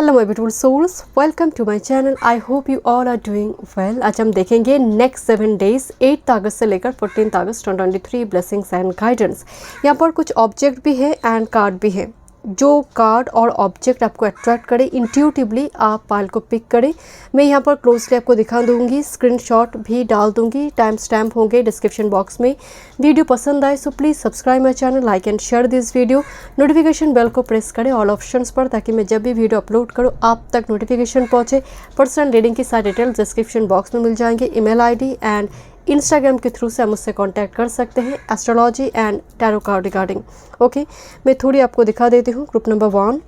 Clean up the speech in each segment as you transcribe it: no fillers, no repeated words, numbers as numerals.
Hello my beautiful souls, welcome to my channel. I hope you all are doing well. आज हम देखेंगे next 7 days 8 अगस्त से लेकर 14 अगस्त 2023 ब्लेसिंग्स एंड गाइडेंस। यहाँ पर कुछ ऑब्जेक्ट भी है एंड कार्ड भी है। जो कार्ड और ऑब्जेक्ट आपको अट्रैक्ट करे, इंट्यूटिवली आप पाइल को पिक करें। मैं यहाँ पर क्लोजली आपको दिखा दूंगी, स्क्रीनशॉट भी डाल दूंगी, टाइम स्टैम्प होंगे डिस्क्रिप्शन बॉक्स में। वीडियो पसंद आए so please subscribe my channel, like and share this video. Notification bell को प्रेस करें ऑल ऑप्शंस पर, ताकि मैं जब भी वीडियो अपलोड करूँ आप तक नोटिफिकेशन पहुँचे। पर्सनल रीडिंग की सारी डिटेल्स डिस्क्रिप्शन बॉक्स में मिल जाएंगे। ईमेल आईडी एंड इंस्टाग्राम के थ्रू से आप मुझसे कांटेक्ट कर सकते हैं astrology and tarot card regarding. Okay, मैं थोड़ी आपको दिखा देती हूँ। Group number 1,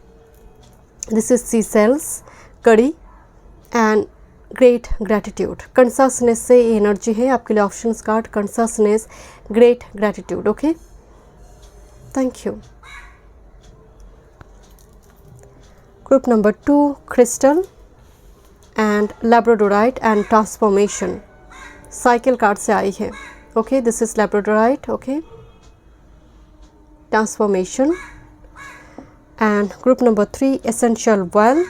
this is seashells, कड़ी एंड ग्रेट ग्रैटिट्यूड। कंससनेस से ये एनर्जी है आपके लिए। Options card, consciousness, great gratitude. Okay, thank you. Group number 2, crystal and labradorite and transformation. Cycle card से आई है। Okay, this is labradorite. Okay, transformation. And group number 3, essential well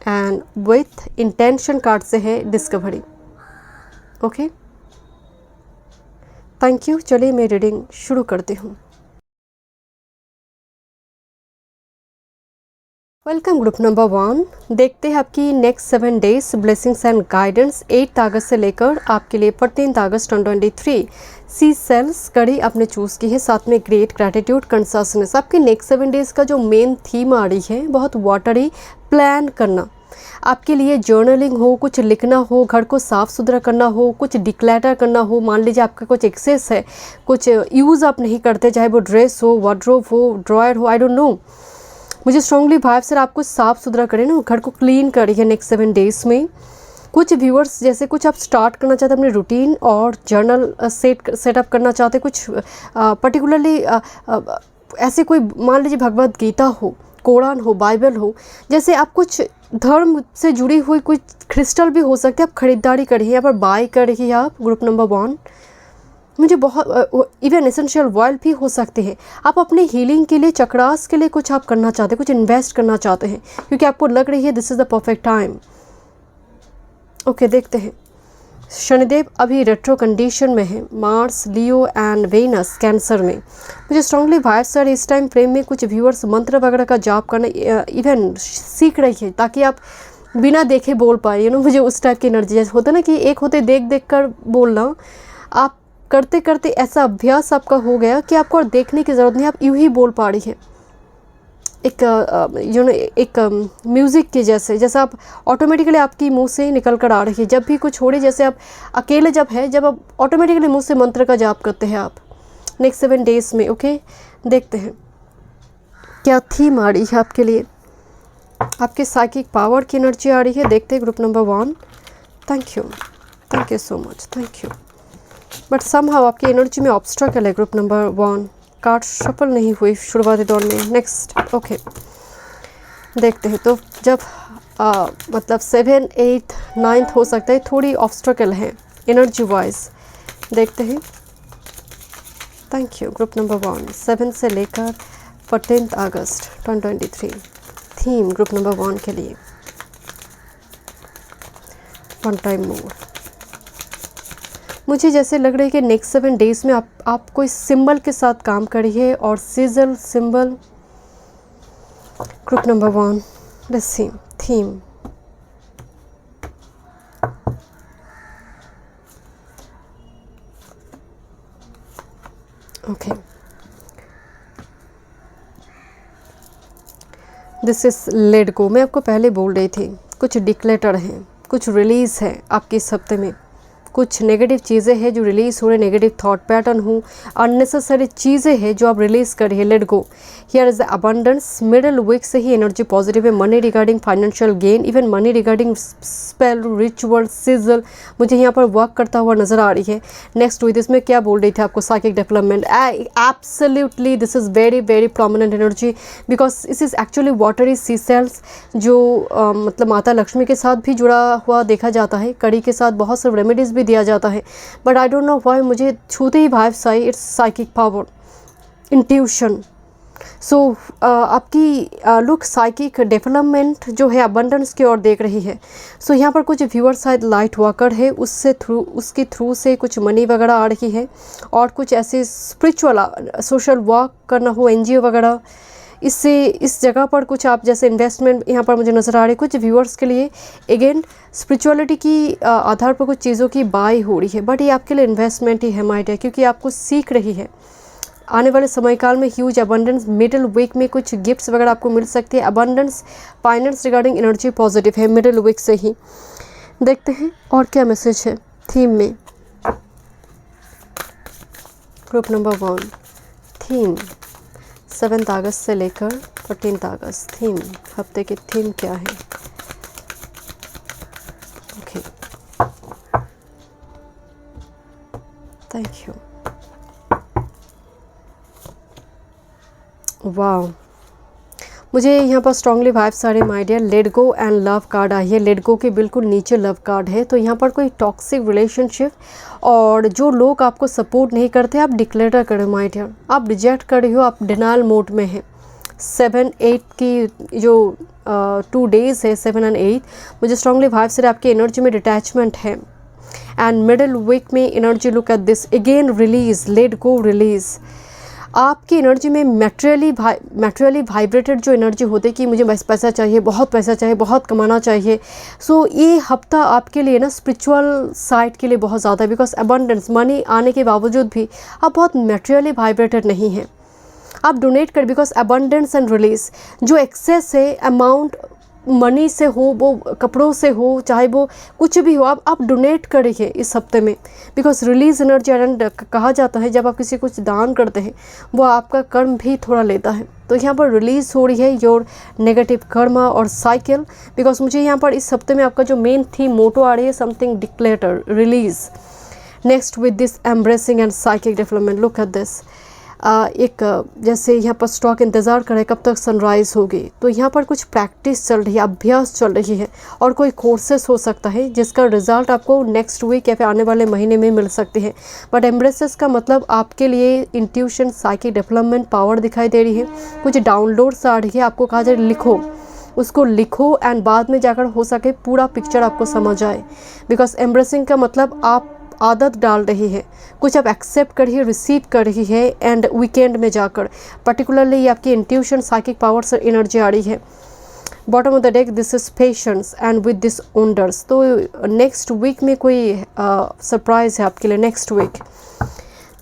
and with intention card से है discovery. Okay, thank you. चलिए मैं reading शुरू करती हूँ। Welcome group number 1। देखते हैं आपकी next 7 days blessings and guidance 8 अगस्त से लेकर आपके लिए 14 अगस्त 2023। सी सेल्स कड़ी आपने चूज़ की है, साथ में ग्रेट ग्रैटिट्यूड, कंससनेस। आपके नेक्स्ट 7 डेज का जो मेन थीम आ रही है बहुत वाटरी, प्लान करना। आपके लिए जर्नलिंग हो, कुछ लिखना हो, घर को साफ़ सुथरा करना हो, कुछ डिक्लैटर करना हो। मान लीजिए आपका कुछ एक्सेस है, कुछ यूज़ आप नहीं करते, चाहे वो ड्रेस हो, वार्डरोब हो, ड्रॉयर हो, आई डोंट नो। मुझे स्ट्रांगली भाव सर आपको साफ़ सुथरा करें ना, घर को क्लीन करिए है नेक्स्ट 7 डेज़ में। कुछ व्यूअर्स जैसे कुछ आप स्टार्ट करना चाहते हैं अपने रूटीन और जर्नल सेटअप करना चाहते हैं। कुछ पर्टिकुलरली ऐसे कोई मान लीजिए भगवद गीता हो, कुरान हो, बाइबल हो, जैसे आप कुछ धर्म से जुड़ी हुई कुछ क्रिस्टल भी हो सकते हैं, आप खरीदारी करिए, यहाँ पर बाय करिए आप। ग्रुप नंबर 1, मुझे बहुत इवन एसेंशियल ऑयल भी हो सकते हैं। आप अपने हीलिंग के लिए, चक्रास के लिए कुछ आप करना चाहते हैं, कुछ इन्वेस्ट करना चाहते हैं, क्योंकि आपको लग रही है this is the perfect time. Okay, देखते हैं। शनिदेव अभी रेट्रो कंडीशन में है, Mars, Leo and Venus Cancer में। मुझे स्ट्रांगली वाइब सर इस टाइम फ्रेम में कुछ व्यूअर्स मंत्र वगैरह का जाप करना इवन सीख रही है, ताकि आप बिना देखे बोल पाए। मुझे उस टाइप की एनर्जी जैसे होता है ना कि एक होते देख देख कर बोलना, आप करते करते ऐसा अभ्यास आपका हो गया कि आपको और देखने की ज़रूरत नहीं, आप यूं ही बोल पा रही हैं। एक म्यूज़िक के जैसे आप ऑटोमेटिकली आपकी मुंह से निकल कर आ रही है। जब भी कुछ हो रही, जैसे आप अकेले जब आप ऑटोमेटिकली मुंह से मंत्र का जाप करते हैं आप नेक्स्ट 7 डेज़ में। ओके, देखते हैं क्या थीम आ रही है आपके लिए। आपके साइकिक पावर की एनर्जी आ रही है। देखते हैं group number 1। Thank you so much, thank you. But somehow आपकी एनर्जी में ऑब्स्ट्रकल है। ग्रुप नंबर 1, कार्ड शफल नहीं हुई शुरुआती दौर में। नेक्स्ट, ओके, देखते हैं। तो जब मतलब 7, 8, 9 हो सकता है, थोड़ी ऑब्स्ट्रकल है एनर्जी वाइज। देखते हैं। Thank you. ग्रुप नंबर 1, 7 से लेकर 14 अगस्त 2023 थीम ग्रुप नंबर 1 के लिए। One time more. मुझे जैसे लग रहा है कि नेक्स्ट 7 डेज़ में आप कोई सिंबल के साथ काम करिए, और sizzle symbol. Group number 1, let's see theme. Okay, this is let go. मैं आपको पहले बोल रही थी कुछ डिक्लेटर हैं, कुछ रिलीज़ है आपके इस हफ्ते में। कुछ नेगेटिव चीज़ें हैं जो रिलीज़ हो रहे, नेगेटिव थॉट पैटर्न हो, अननेसेसरी चीज़ें हैं जो आप रिलीज़ करिए। Let go. Here is the abundance. Middle week से ही एनर्जी पॉजिटिव है। Money regarding financial gain, even money regarding spell, ritual, sigil मुझे यहाँ पर वर्क करता हुआ नज़र आ रही है। नेक्स्ट विद इसमें क्या बोल रही थी आपको, psychic development. Absolutely this is very very prominent energy, because this is actually watery sea cells, जो मतलब माता लक्ष्मी के साथ भी जुड़ा हुआ देखा जाता है। कड़ी के साथ बहुत सारे रेमेडीज़ भी दिया जाता है, but I don't know why मुझे छूते ही वाइब्स आई। It's psychic power, intuition, so आपकी लुक साइकिक डेवलपमेंट जो है अबंडेंस की ओर देख रही है। सो यहाँ पर कुछ व्यूअर शायद लाइट वर्कर है, उसके थ्रू से कुछ मनी वगैरह आ रही है, और कुछ ऐसे स्पिरिचुअल सोशल वर्क करना हो, एनजीओ वगैरह, इससे इस जगह पर कुछ आप जैसे इन्वेस्टमेंट यहाँ पर मुझे नज़र आ रही है। कुछ व्यूअर्स के लिए अगेन स्पिरिचुअलिटी की आधार पर कुछ चीज़ों की बाई हो रही है, बट ये आपके लिए इन्वेस्टमेंट ही है माय डियर, क्योंकि आपको सीख रही है। आने वाले समय काल में ह्यूज अबंडेंस, मिडिल वीक में कुछ गिफ्ट्स वगैरह आपको मिल सकती है। Abundance finance regarding energy positive है मिडिल वीक से ही। देखते हैं और क्या मैसेज है थीम में। ग्रुप नंबर 1 थीम 7 अगस्त से लेकर 14 अगस्त, थीम हफ्ते की थीम क्या है? Okay, thank you. वाह, मुझे यहाँ पर स्ट्रांगली वाइब्स आ रही my dear. Let go and love card आई है। लेट गो के बिल्कुल नीचे लव कार्ड है। तो यहाँ पर कोई टॉक्सिक रिलेशनशिप और जो लोग आपको सपोर्ट नहीं करते आप डिक्लेयर करें माय डियर, आप रिजेक्ट कर रही हो, आप डिनायल मोड में है। 7-8 की जो 2 डेज़ है 7 और 8, मुझे स्ट्रांगली वाइब्स से आपकी एनर्जी में डिटैचमेंट है। एंड मिडिल वीक में energy, look at this again, release, let go, release. आपकी एनर्जी में मैटेरियली वाइब्रेटेड जो एनर्जी होती है कि मुझे बस पैसा चाहिए, बहुत पैसा चाहिए, बहुत कमाना चाहिए। सो ये हफ्ता आपके लिए ना स्पिरिचुअल साइड के लिए बहुत ज़्यादा है, बिकॉज अबंडेंस मनी आने के बावजूद भी आप बहुत मैटेरियली वाइब्रेटेड नहीं हैं। आप डोनेट कर, बिकॉज अबंडेंस एंड रिलीज, जो एक्सेस है अमाउंट मनी से हो, वो कपड़ों से हो, चाहे वो कुछ भी हो, आप डोनेट करिए इस हफ्ते में, बिकॉज रिलीज एनर्जी। एंड कहा जाता है जब आप किसी कुछ दान करते हैं वो आपका कर्म भी थोड़ा लेता है। तो यहाँ पर रिलीज़ हो रही है योर नेगेटिव कर्मा और साइकिल, बिकॉज मुझे यहाँ पर इस हफ्ते में आपका जो मेन थीम मोटो आ रही है something declutter, release. Next with this embracing and psychic development, look at this. एक जैसे यहाँ पर स्टॉक इंतज़ार करे कब तक सनराइज़ होगी, तो यहाँ पर कुछ प्रैक्टिस चल रही है, अभ्यास चल रही है, और कोई कोर्सेस हो सकता है जिसका रिजल्ट आपको नेक्स्ट वीक या फिर आने वाले महीने में मिल सकती है। बट एम्ब्रेसेस का मतलब आपके लिए इंट्यूशन, साइकिक डेवलपमेंट पावर दिखाई दे रही है। कुछ डाउनलोड्स आ रही है, आपको कहा जाए लिखो, उसको लिखो एंड बाद में जाकर हो सके पूरा पिक्चर आपको समझ आए। बिकॉज एम्ब्रेसिंग का मतलब आप आदत डाल रही है, कुछ आप एक्सेप्ट कर रही है, रिसीव कर रही है, एंड वीकेंड में जाकर पर्टिकुलरली आपकी इंट्यूशन, साइकिक पावर से एनर्जी आ रही है। Bottom of the deck, this is patience and with this wonders. तो नेक्स्ट वीक में कोई सरप्राइज है आपके लिए नेक्स्ट वीक।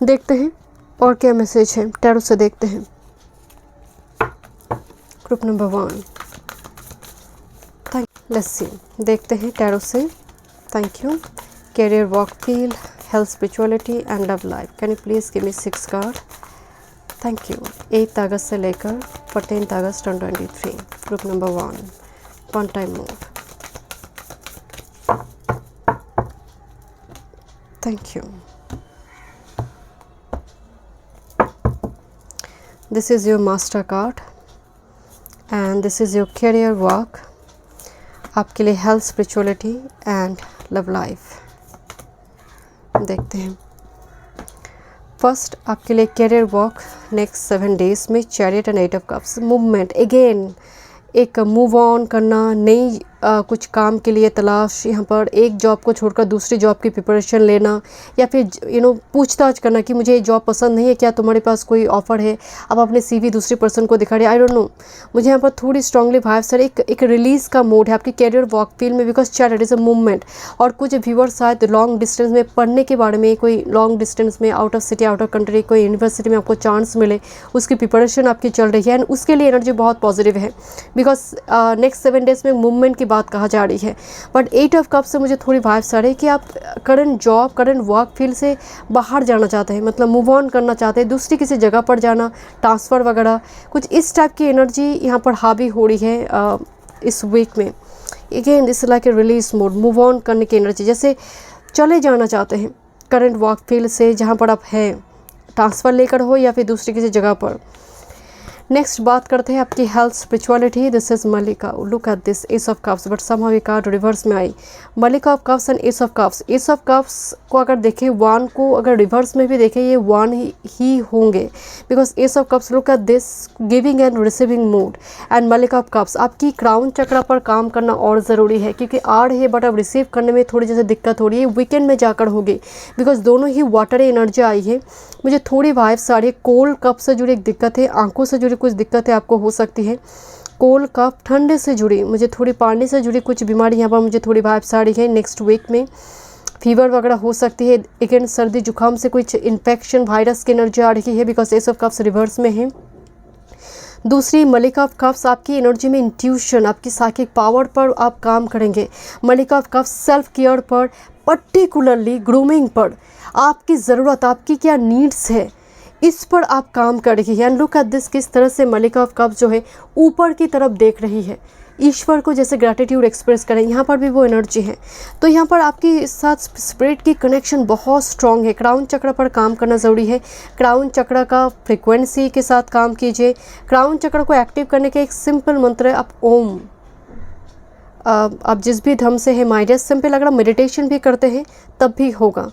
देखते हैं और क्या मैसेज है टैरो से, देखते हैं। ग्रुप नंबर 1, लेट्स सी, देखते हैं टैरो से। Thank you. Career, work field, health, spirituality and love life. Can you please give me 6 card? Thank you. 8 अगस्त से लेकर 14 अगस्त 2023. Group number 1. One time mode. Thank you. This is your master card and this is your career, work. आपके लिए health, spirituality and love life. देखते हैं। First आपके लिए career work next 7 days में, chariot and 8 of cups, movement, again एक move on करना, नई कुछ काम के लिए तलाश, यहाँ पर एक जॉब को छोड़कर दूसरी जॉब की प्रिपरेशन लेना, या फिर पूछताछ करना कि मुझे ये जॉब पसंद नहीं है, क्या तुम्हारे पास कोई ऑफ़र है। आप अपने CV दूसरी पर्सन को दिखा रहे, आई डोंट नो, मुझे यहाँ पर थोड़ी स्ट्रांगली वाइब सर एक रिलीज़ का मोड है आपकी कैरियर वर्क फील्ड में, because chat is a movement. और कुछ व्यूअर शायद लॉन्ग डिस्टेंस में पढ़ने के बारे में, कोई लॉन्ग डिस्टेंस में out of city, out of country कोई यूनिवर्सिटी में आपको चांस मिले, उसकी प्रिपरेशन आपकी चल रही है, एंड उसके लिए एनर्जी बहुत पॉजिटिव है, बिकॉज नेक्स्ट 7 डेज में मूवमेंट की बात कहा जा रही है। बट 8 ऑफ कप से मुझे थोड़ी वाइब्स आ रही है कि आप current job, current work field से बाहर जाना चाहते हैं, मतलब मूव ऑन करना चाहते हैं, दूसरी किसी जगह पर जाना, ट्रांसफ़र वगैरह, कुछ इस टाइप की एनर्जी यहाँ पर हावी हो रही है इस वीक में। Again this like a release mode, move on करने की एनर्जी, जैसे चले जाना चाहते हैं करंट वर्क फील्ड से जहाँ पर आप हैं, ट्रांसफ़र लेकर हो या फिर दूसरी किसी जगह पर। नेक्स्ट बात करते हैं आपकी हेल्थ स्पिरिचुअलिटी। दिस इज मलिका, look at this ace of cups, but somehow ये कार्ड रिवर्स में आई। मलिका of cups and ace of cups. Ace of cups को अगर देखें, वन को अगर रिवर्स में भी देखें, ये वन ही होंगे, because ace of cups, look at this giving and receiving mood. And मलिका ऑफ कप्स, आपकी क्राउन चक्र पर काम करना और ज़रूरी है, क्योंकि आड़ है बट अब रिसीव करने में थोड़ी जैसे दिक्कत हो रही है, वीकेंड में जाकर होगी, बिकॉज दोनों ही वाटर एनर्जी आई है। मुझे थोड़ी वाइब्स आ रही है, कोल्ड कप से जुड़ी एक दिक्कत है, आंखों से जुड़ी कुछ दिक्कतें आपको हो सकती है। कोल्ड कफ, ठंडे से जुड़ी, मुझे थोड़ी पानी से जुड़ी कुछ बीमारी यहाँ पर मुझे थोड़ी वाइब्स आ रही है। नेक्स्ट वीक में फीवर वगैरह हो सकती है, अगेन सर्दी जुकाम से कुछ इन्फेक्शन, वायरस की एनर्जी आ रही है, because ace of cups reverse में है। दूसरी मलिका ऑफ कप्स, आपकी एनर्जी में इंट्यूशन, आपकी साइकिक पावर पर आप काम करेंगे। मलिका ऑफ कप्स सेल्फ केयर पर, पर्टिकुलरली ग्रूमिंग पर, आपकी ज़रूरत, आपकी क्या नीड्स है, इस पर आप काम कर रही है। एंड लुक एट दिस, किस तरह से मलिका ऑफ कप्स जो है ऊपर की तरफ देख रही है, ईश्वर को जैसे ग्रैटिट्यूड एक्सप्रेस करें, यहाँ पर भी वो एनर्जी है। तो यहाँ पर आपकी इस साथ स्पिरिट की कनेक्शन बहुत स्ट्रॉन्ग है। क्राउन चक्र पर काम करना ज़रूरी है। क्राउन चक्र का फ्रिक्वेंसी के साथ काम कीजिए। क्राउन चक्र को एक्टिव करने का एक सिंपल मंत्र है, आप ओम, आप जिस भी धर्म से है, माइडिया सिंपल, अगर आप मेडिटेशन भी करते हैं तब भी होगा।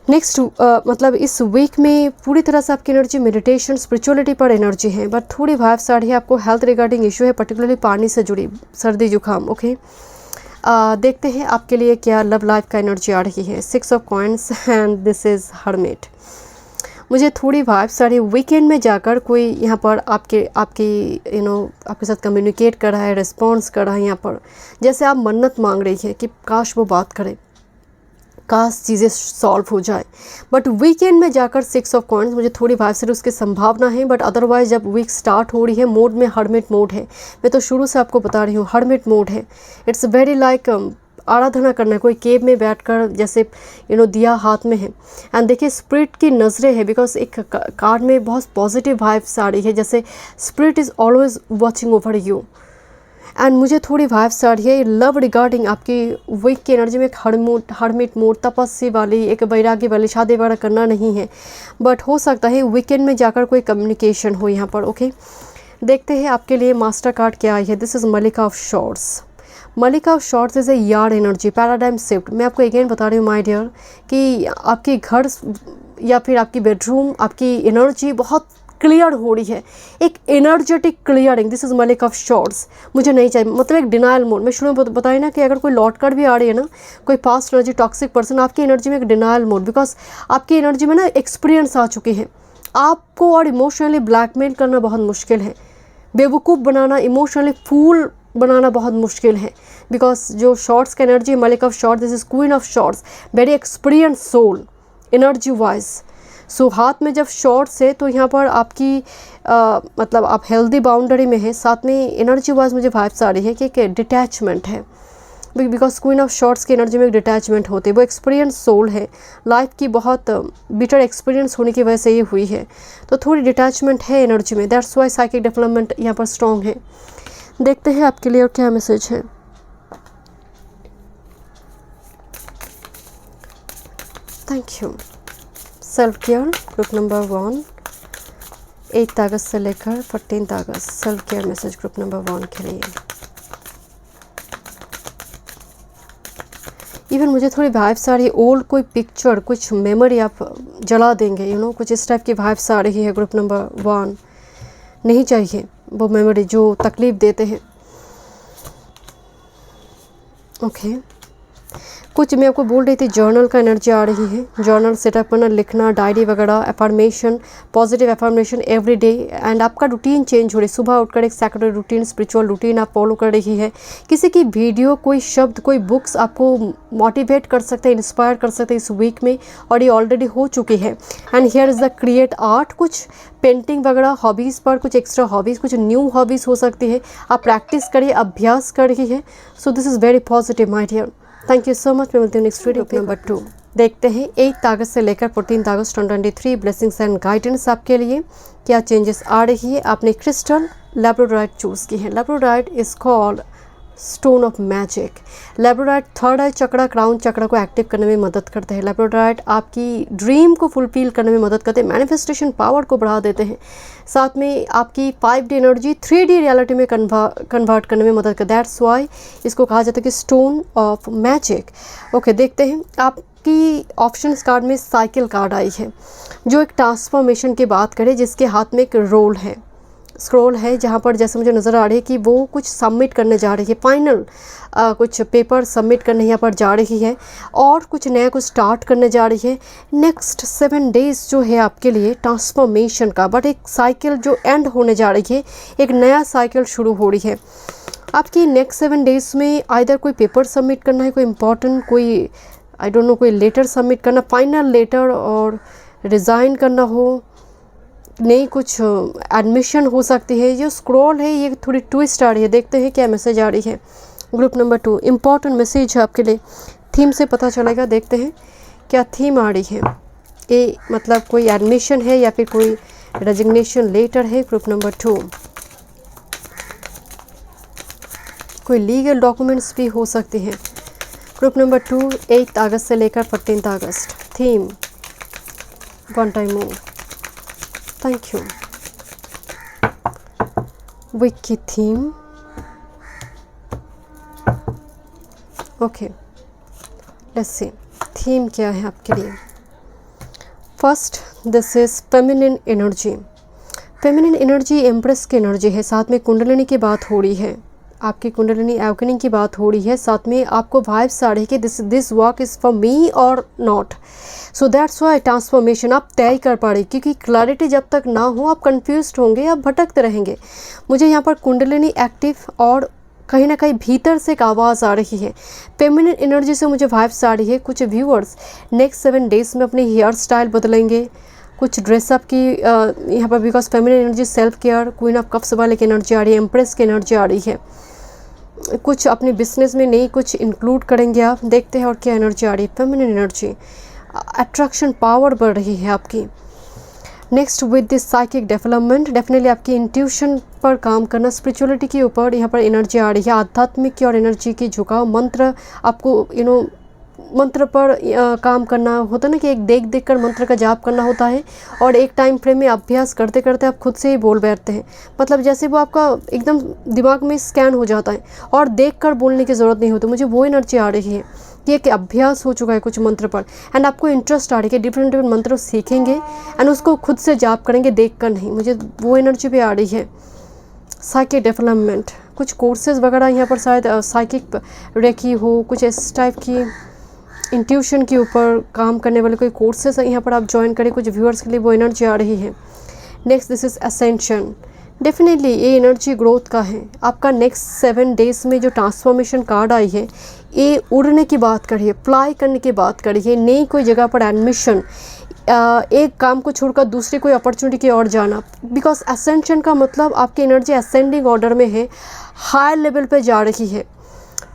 नेक्स्ट मतलब इस वीक में पूरी तरह से आपकी एनर्जी मेडिटेशन, स्पिरिचुअलिटी पर एनर्जी है, बट थोड़ी वाइब्स आ रही है आपको हेल्थ रिगार्डिंग इशू है, पर्टिकुलरली पानी से जुड़ी, सर्दी जुकाम। ओके, देखते हैं आपके लिए क्या लव लाइफ का एनर्जी आ रही है। 6 of coins and this is hermit. मुझे थोड़ी वाइब्स आ रही है, वीकेंड में जाकर कोई यहाँ पर आपकी आपके साथ कम्युनिकेट कर रहा है, रिस्पॉन्स कर रहा है, यहाँ पर जैसे आप मन्नत मांग रही है कि काश वो बात करे, काश चीज़ें सॉल्व हो जाए, बट वीकेंड में जाकर 6 ऑफ कॉइन्स, मुझे थोड़ी वाइब से उसकी संभावना है, बट अदरवाइज जब वीक स्टार्ट हो रही है मोड में, हर्मिट मोड है। मैं तो शुरू से आपको बता रही हूँ, हर्मिट मोड है। इट्स वेरी लाइक आराधना करना है, कोई केव में बैठकर जैसे दिया हाथ में है। एंड देखिए स्पिरिट की नज़रें है, बिकॉज एक कार्ड में बहुत पॉजिटिव वाइब्स आ रही है, जैसे spirit is always watching over you. And मुझे थोड़ी वाइब्स आ रही है लव रिगार्डिंग आपकी वीक की एनर्जी में, एक हर्मिट मोड, तपस्या वाली, एक वैरागी वाली, शादी वगैरह करना नहीं है, बट हो सकता है वीकेंड में जाकर कोई कम्युनिकेशन हो यहाँ पर। ओके, देखते हैं आपके लिए मास्टर कार्ड क्या आई है। दिस इज़ मलिका ऑफ शॉर्ट्स। मलिका of swords is a yard energy, paradigm shift. मैं आपको अगेन बता रही हूँ माय डियर कि आपके घर या फिर आपकी बेडरूम, आपकी एनर्जी बहुत क्लियर हो रही है, एक एनर्जेटिक क्लियरिंग। दिस इज़ मलिका ऑफ शॉर्ट्स। मुझे नहीं चाहिए, मतलब एक डिनाइल मोड। मैं शुरू में बताई ना कि अगर कोई लौट कर भी आ रही है ना, कोई पास्ट एनर्जी, टॉक्सिक पर्सन, आपकी एनर्जी में एक डिनाइल मोड, बिकॉज आपकी एनर्जी में ना एक्सपीरियंस आ चुकी है। आपको और इमोशनली ब्लैकमेल करना बहुत मुश्किल है, बेवकूफ़ बनाना, इमोशनली फूल बनाना बहुत मुश्किल है, बिकॉज जो शॉर्ट्स का एनर्जी, मलिका of swords, this is queen of swords, very experience soul energy wise. So हाथ में जब शॉर्ट्स है तो यहाँ पर आपकी मतलब आप हेल्दी बाउंड्री में है, साथ में एनर्जी वाइज मुझे वाइब्स आ रही है कि एक डिटैचमेंट है, बिकॉज क्वीन ऑफ शॉर्ट्स की एनर्जी में एक डिटैचमेंट होती है। वो एक्सपीरियंस सोल है, लाइफ की बहुत बिटर एक्सपीरियंस होने की वजह से ये हुई है, तो थोड़ी डिटैचमेंट है एनर्जी में, दैट्स वाई साइकिक डेवलपमेंट यहाँ पर स्ट्रॉन्ग है। देखते हैं आपके लिए और क्या मैसेज है। Thank you. Self care group number 1, 8 अगस्त से लेकर 14 अगस्त, self care message group number 1 के लिए। इवन मुझे थोड़ी वाइब्स आ रही है, ओल्ड कोई पिक्चर, कुछ मेमोरी आप जला देंगे, कुछ इस टाइप की वाइब्स आ रही है ग्रुप नंबर 1। नहीं चाहिए वो मेमोरी जो तकलीफ़ देते हैं। ओके, कुछ मैं आपको बोल रही थी, जर्नल का एनर्जी आ रही है, जर्नल सेटअप करना, लिखना, डायरी वगैरह, affirmation, positive affirmation every day. And आपका रूटीन चेंज हो रही है, सुबह उठकर एक सेक्रेट रूटीन, स्पिरिचुअल रूटीन आप फॉलो कर रही है। किसी की वीडियो, कोई शब्द, कोई बुक्स आपको मोटिवेट कर सकते हैं, इंस्पायर कर सकते हैं इस वीक में, और ये ऑलरेडी हो चुकी है। And here is the create art, कुछ पेंटिंग वगैरह, हॉबीज़ पर, कुछ एक्स्ट्रा हॉबीज़, कुछ न्यू हॉबीज़ हो सकती है, आप प्रैक्टिस करिए, अभ्यास कर रही है। So this is very positive my dear. Thank you so much. मैं मिलती हूँ नेक्स्ट वीडियो नंबर 2। देखते हैं 8 अगस्त से लेकर 14 अगस्त 2023 ब्लेसिंग्स एंड गाइडेंस आपके लिए क्या चेंजेस आ रही है। आपने क्रिस्टल लैब्राडोराइट चूज़ की है। Labradorite is called stone of magic. Labradorite third eye chakra, crown chakra को एक्टिव करने में मदद करते हैं। लैब्रोडाइट आपकी ड्रीम को फुलफिल करने में मदद करते हैं, मैनिफेस्टेशन पावर को बढ़ा देते हैं। साथ में आपकी 5D एनर्जी 3D रियलिटी में कन्वर्ट करने में मदद करते हैं। दैट्स वाई इसको कहा जाता है कि स्टोन ऑफ मैजिक। ओके, देखते हैं आपकी ऑप्शंस कार्ड में साइकिल कार्ड आई है, जो एक ट्रांसफॉर्मेशन की बात करें, जिसके हाथ में एक रोल है, स्क्रॉल है, जहाँ पर जैसे मुझे नज़र आ रही है कि वो कुछ सबमिट करने जा रही है, फाइनल कुछ पेपर सबमिट करने यहाँ पर जा रही है और कुछ नया कुछ स्टार्ट करने जा रही है। नेक्स्ट 7 डेज़ जो है आपके लिए ट्रांसफॉर्मेशन का, बट एक साइकिल जो एंड होने जा रही है, एक नया साइकिल शुरू हो रही है आपकी नेक्स्ट 7 डेज़ में। आइदर कोई पेपर सबमिट करना है, कोई इंपॉर्टेंट, कोई आई डोंट नो, कोई लेटर सबमिट करना, फाइनल लेटर, और रिज़ाइन करना हो, नई कुछ एडमिशन हो सकती है। ये स्क्रॉल है, ये थोड़ी ट्विस्ट आ रही है, देखते हैं क्या मैसेज आ रही है। ग्रुप नंबर 2 इम्पॉर्टेंट मैसेज है आपके लिए, थीम से पता चलेगा, देखते हैं क्या थीम आ रही है। ये मतलब कोई एडमिशन है या फिर कोई रेजिग्नेशन लेटर है। ग्रुप नंबर 2 कोई लीगल डॉक्यूमेंट्स भी हो सकती हैं। ग्रुप नंबर 2 8 अगस्त से लेकर 14 अगस्त। Theme one time move. Thank you. Week की theme, okay, let's see theme क्या है आपके लिए। First, this is feminine energy. Feminine energy empress की एनर्जी है, साथ में कुंडलिनी की बात हो रही है, आपकी कुंडलिनी अवेकनिंग की बात हो रही है, साथ में आपको वाइब्स आ रही है कि this work is for me और not. So that's why transformation आप तय कर पा रही, क्योंकि क्लैरिटी जब तक ना हो आप कंफ्यूज्ड होंगे, आप भटकते रहेंगे। मुझे यहाँ पर कुंडलिनी एक्टिव और कहीं ना कहीं भीतर से एक आवाज़ आ रही है, फेमिनिन एनर्जी से मुझे वाइब्स आ रही है। कुछ व्यूअर्स नेक्स्ट 7 डेज़ में अपनी हेयर स्टाइल बदलेंगे, कुछ ड्रेसअप की यहाँ पर, because feminine energy self care, queen of cups वाले की एनर्जी आ रही है, एम्प्रेस की एनर्जी आ रही है। कुछ अपने बिजनेस में नई कुछ इंक्लूड करेंगे आप, देखते हैं और क्या एनर्जी आ रही है। फेमिनिन एनर्जी, अट्रैक्शन पावर बढ़ रही है आपकी। Next, with this psychic development, definitely आपकी इंट्यूशन पर काम करना, स्पिरिचुअलिटी के ऊपर यहाँ पर एनर्जी आ रही है, आध्यात्मिक की और एनर्जी की झुकाव, मंत्र आपको मंत्र पर काम करना होता है ना, कि एक देख देख कर मंत्र का जाप करना होता है और एक टाइम फ्रेम में अभ्यास करते करते आप खुद से ही बोल बैठते हैं, मतलब जैसे वो आपका एकदम दिमाग में स्कैन हो जाता है और देख कर बोलने की ज़रूरत नहीं होती। मुझे वो एनर्जी आ रही है कि एक अभ्यास हो चुका है कुछ मंत्र पर, एंड आपको इंटरेस्ट आ रही है कि डिफरेंट डिफरेंट मंत्र सीखेंगे एंड उसको खुद से जाप करेंगे, देख कर नहीं। मुझे वो एनर्जी भी आ रही है। साइकिक डेवलपमेंट, कुछ कोर्सेज वगैरह यहाँ पर शायद साइकिक रेकी हो, कुछ इस टाइप की इंट्यूशन के ऊपर काम करने वाले कोई कोर्सेज यहाँ पर आप ज्वाइन करें, कुछ व्यूअर्स के लिए वो एनर्जी आ रही है। Next, this is ascension. Definitely ये एनर्जी ग्रोथ का है। आपका नेक्स्ट 7 डेज़ में जो ट्रांसफॉर्मेशन कार्ड आई है, ये उड़ने की बात करिए, फ्लाई करने की बात करिए, नई कोई जगह पर एडमिशन, एक काम को छोड़कर दूसरी कोई अपॉर्चुनिटी की ओर जाना, बिकॉज असेंशन का मतलब आपकी एनर्जी असेंडिंग ऑर्डर में है, हाई लेवल पे जा रही है।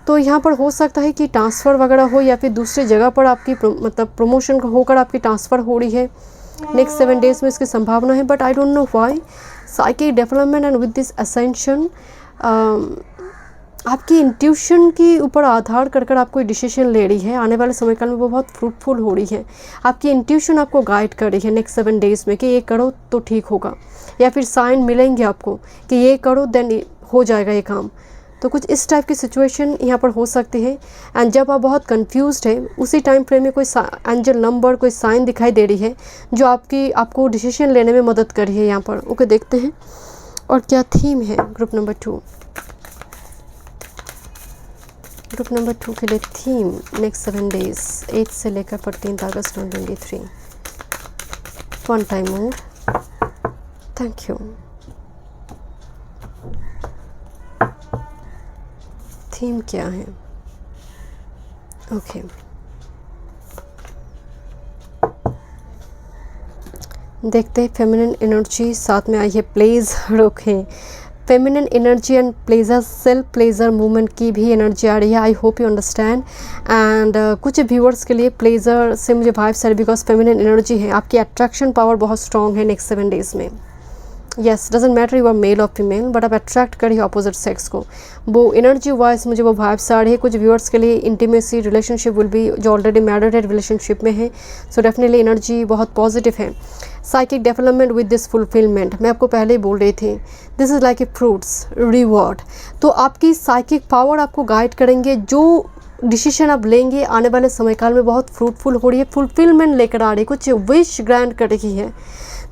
तो यहाँ पर हो सकता है कि ट्रांसफ़र वगैरह हो या फिर दूसरी जगह पर आपकी मतलब प्रमोशन होकर आपकी ट्रांसफ़र हो रही है नेक्स्ट 7 डेज़ में, इसकी संभावना है। But I don't know why psychic development and with this ascension, आपकी इंट्यूशन के ऊपर आधार कर आपको डिसीजन ले रही है। आने वाले समय काल में वो बहुत फ्रूटफुल हो रही है। आपकी इंट्यूशन आपको गाइड कर रही है नेक्स्ट 7 डेज़ में कि ये करो तो ठीक होगा, या फिर साइन मिलेंगे आपको कि ये करो देन हो जाएगा ये काम। तो कुछ इस टाइप की सिचुएशन यहाँ पर हो सकती है। एंड जब आप बहुत कंफ्यूज्ड है, उसी टाइम फ्रेम में कोई एंजल नंबर, कोई साइन दिखाई दे रही है जो आपको डिसीजन लेने में मदद कर रही है यहाँ पर। ओके, देखते हैं और क्या थीम है ग्रुप नंबर 2। ग्रुप नंबर 2 के लिए थीम नेक्स्ट 7 डेज 8 से लेकर 14 अगस्त 2023। One time more. Thank you. Theme क्या है? ओके, देखते हैं। फेमिनिन एनर्जी साथ में आई है प्लेज। रोके, feminine energy and pleasure, self pleasure movement की भी एनर्जी आ रही है। आई होप यू अंडरस्टैंड। एंड कुछ व्यूअर्स के लिए प्लेजर से मुझे वाइब्स आ रही है, बिकॉज फेमिनिन एनर्जी है, आपकी अट्रैक्शन पावर बहुत स्ट्रॉन्ग है नेक्स्ट 7 डेज़ में। Yes, doesn't matter you are male और फीमेल, बट आप अट्रैक्ट करिए अपोजिट सेक्स को। वो एनर्जी वाइज मुझे वो वाइब्स आ रही है। कुछ व्यूअर्स के लिए इंटीमेसी रिलेशनशिप विल बी, जो ऑलरेडी मैरिड है, रिलेशनशिप में है, सो डेफिनेटली एनर्जी बहुत पॉजिटिव है। Psychic development with this fulfilment, मैं आपको पहले ही बोल रही थी, this is like A fruits reward. तो आपकी साइकिक पावर आपको गाइड करेंगे, जो डिसीजन आप लेंगे आने वाले समय काल में बहुत फ्रूटफुल हो रही है, फुलफिलमेंट लेकर आ रही है, कुछ विश ग्रांट कर रही है।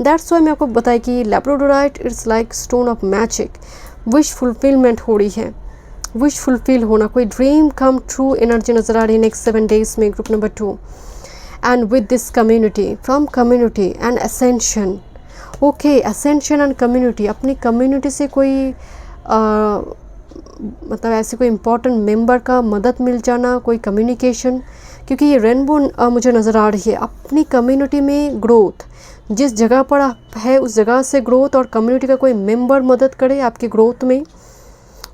दैट्स वाई मैं आपको बताया कि labradorite it's like stone of magic, wish fulfilment हो रही है, विश फुलफिल होना, कोई ड्रीम कम ट्रू एनर्जी नज़र आ रही है नेक्स्ट 7 डेज में, group number 2। And with this community, from community and ascension, okay, ascension and community, अपनी कम्युनिटी से कोई मतलब ऐसे कोई इम्पॉर्टेंट मेंबर का मदद मिल जाना, कोई कम्युनिकेशन, क्योंकि ये रेनबो मुझे नज़र आ रही है। अपनी कम्युनिटी में ग्रोथ, जिस जगह पर आप है उस जगह से ग्रोथ, और कम्युनिटी का कोई मेंबर मदद करे आपकी ग्रोथ में।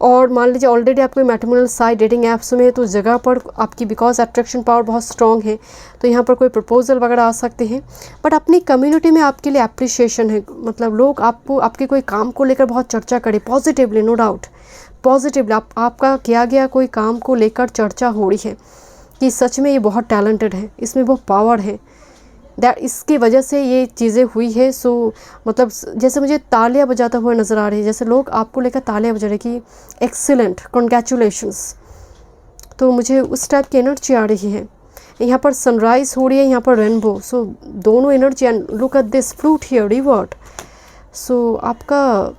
और मान लीजिए ऑलरेडी आप कोई मैट्रिमोनियल साइट डेटिंग ऐप्स में है, तो उस जगह पर आपकी बिकॉज अट्रैक्शन पावर बहुत स्ट्रॉन्ग है, तो यहाँ पर कोई प्रपोजल वगैरह आ सकते हैं। बट अपनी कम्युनिटी में आपके लिए अप्रिशिएशन है, मतलब लोग आपको आपके कोई काम को लेकर बहुत चर्चा करें पॉजिटिवली, नो डाउट पॉजिटिवली। आपका किया गया कोई काम को लेकर चर्चा हो रही है कि सच में ये बहुत टैलेंटेड है, इसमें बहुत पावर है, दैट इसकी वजह से ये चीज़ें हुई है। सो मतलब जैसे मुझे तालियां बजाता हुआ नज़र आ रही है, जैसे लोग आपको लेकर तालियां बजा रहे कि एक्सीलेंट, कॉन्ग्रेचुलेशंस, तो मुझे उस टाइप की एनर्जी आ रही है। यहाँ पर सनराइज़ हो रही है, यहाँ पर रेनबो, सो दोनों energy. And look at this fruit here, revert. So आपका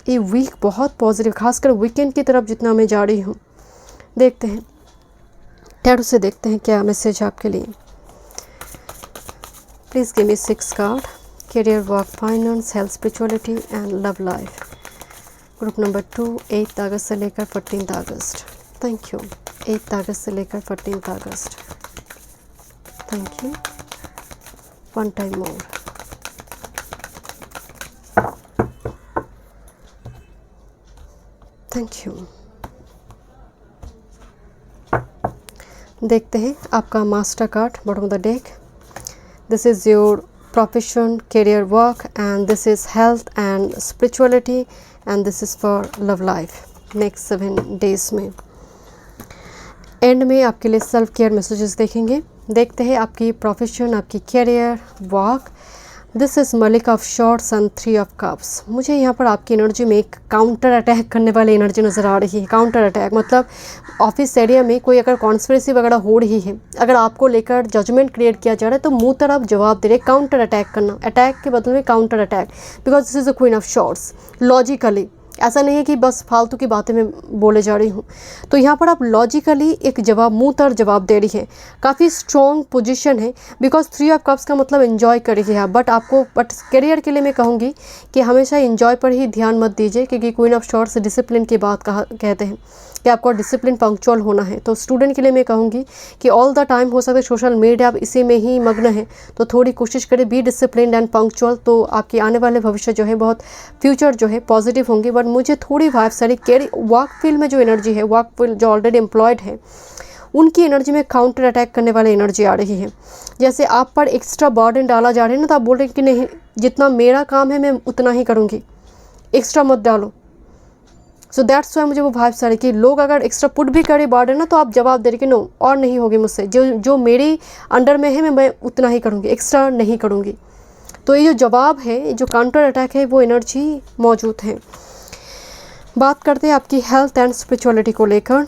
ये वीक बहुत पॉजिटिव, खासकर वीकेंड की तरफ जितना मैं जा रही हूँ। देखते हैं टैरो से, देखते हैं क्या मैसेज आपके लिए। Please give me 6 card, career, work, finance, health, spirituality and love life. Group number 2, 8 अगस्त से लेकर 14 अगस्त। Thank you. 8 अगस्त से लेकर 14 अगस्त। Thank you. 1 time more. Thank you. देखते हैं आपका master card, bottom of the deck. This is your profession, career, work, and this is health and spirituality, and this is for love life next 7 days में। End में आपके लिए self care messages देखेंगे। देखते हैं आपकी प्रोफेशन, आपकी career, work. This is Malik of swords and 3 of cups. मुझे यहाँ पर आपकी एनर्जी में एक काउंटर अटैक करने वाली एनर्जी नज़र आ रही है। काउंटर अटैक मतलब ऑफिस एरिया में कोई अगर कॉन्स्पिरेसी वगैरह हो रही है, अगर आपको लेकर जजमेंट क्रिएट किया जा रहा है, तो मुंह तरफ जवाब दे रहे, काउंटर अटैक करना, अटैक के बदले में counter attack, because this is the queen of shorts. Logically, ऐसा नहीं है कि बस फालतू की बातें मैं बोले जा रही हूँ। तो यहाँ पर आप लॉजिकली एक जवाब, मुंह तर जवाब दे रही है। काफ़ी स्ट्रॉन्ग पोजीशन है, बिकॉज 3 ऑफ कप्स का मतलब एंजॉय कर रही है आप। बट करियर के लिए मैं कहूँगी कि हमेशा एंजॉय पर ही ध्यान मत दीजिए, क्योंकि क्वीन ऑफ शॉर्ट्स डिसिप्लिन की बात कहते हैं कि आपको डिसिप्लिन, पंक्चुअल होना है। तो स्टूडेंट के लिए मैं कहूँगी कि ऑल द टाइम हो सकता है सोशल मीडिया आप इसी में ही मग्न है, तो थोड़ी कोशिश करें बी डिसिप्लिन एंड पंक्चुअल, तो आपके आने वाले भविष्य जो है बहुत फ्यूचर जो है पॉजिटिव होंगे। बट मुझे थोड़ी वाइब सारी वर्क फील्ड में जो एनर्जी है, वर्क फील्ड जो ऑलरेडी एम्प्लॉयड है, उनकी एनर्जी में काउंटर अटैक करने वाली एनर्जी आ रही है। जैसे आप पर एक्स्ट्रा बर्डन डाला जा रहा है ना, तो आप बोल रहे हैं कि नहीं, जितना मेरा काम है मैं उतना ही करूँगी, एक्स्ट्रा मत डालो। सो दैट्स वाई मुझे वो वाइब्स आ रही कि लोग अगर एक्स्ट्रा पुट भी करे बर्डन ना, तो आप जवाब दे रहे कि नो, और नहीं होगी मुझसे, जो मेरी अंडर में है मैं उतना ही करूँगी, एक्स्ट्रा नहीं करूँगी। तो ये जो जवाब है, जो काउंटर अटैक है, वो एनर्जी मौजूद है। बात करते हैं आपकी हेल्थ एंड स्पिरिचुअलिटी को लेकर।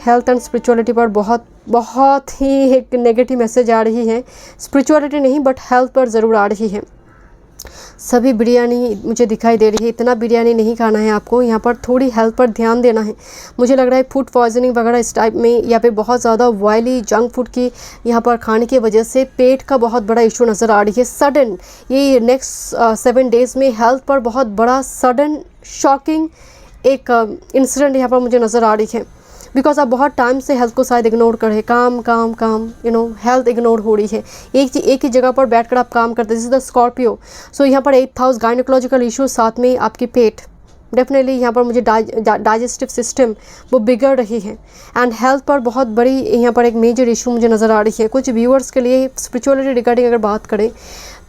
हेल्थ एंड स्पिरिचुअलिटी पर बहुत ही एक नेगेटिव मैसेज आ रही है। स्पिरिचुअलिटी नहीं बट हेल्थ पर ज़रूर आ रही है। सभी बिरयानी मुझे दिखाई दे रही है, इतना बिरयानी नहीं खाना है आपको, यहाँ पर थोड़ी हेल्थ पर ध्यान देना है। मुझे लग रहा है फूड पॉइजनिंग वगैरह इस टाइप में, या फिर बहुत ज़्यादा ऑयली जंक फूड की यहाँ पर खाने की वजह से पेट का बहुत बड़ा इशू नज़र आ रही है। सडन, ये नेक्स्ट 7 डेज़ में हेल्थ पर बहुत बड़ा सडन शॉकिंग एक इंसिडेंट यहाँ पर मुझे नज़र आ रही है, बिकॉज आप बहुत टाइम से हेल्थ को शायद इग्नोर कर रहे, काम हेल्थ इग्नोर हो रही है। एक ही जगह पर बैठकर आप काम करते, जैसे द स्कॉर्पियो। सो यहाँ पर 8th हाउस गायनोकोलॉजिकल इशू, साथ में आपकी पेट, डेफिनेटली यहाँ पर मुझे डाइजेस्टिव सिस्टम वो बिगड़ रही है। एंड हेल्थ पर बहुत बड़ी यहाँ पर एक मेजर इशू मुझे नज़र आ रही है। कुछ व्यूअर्स के लिए स्पिरिचुअलिटी रिगार्डिंग अगर बात करें,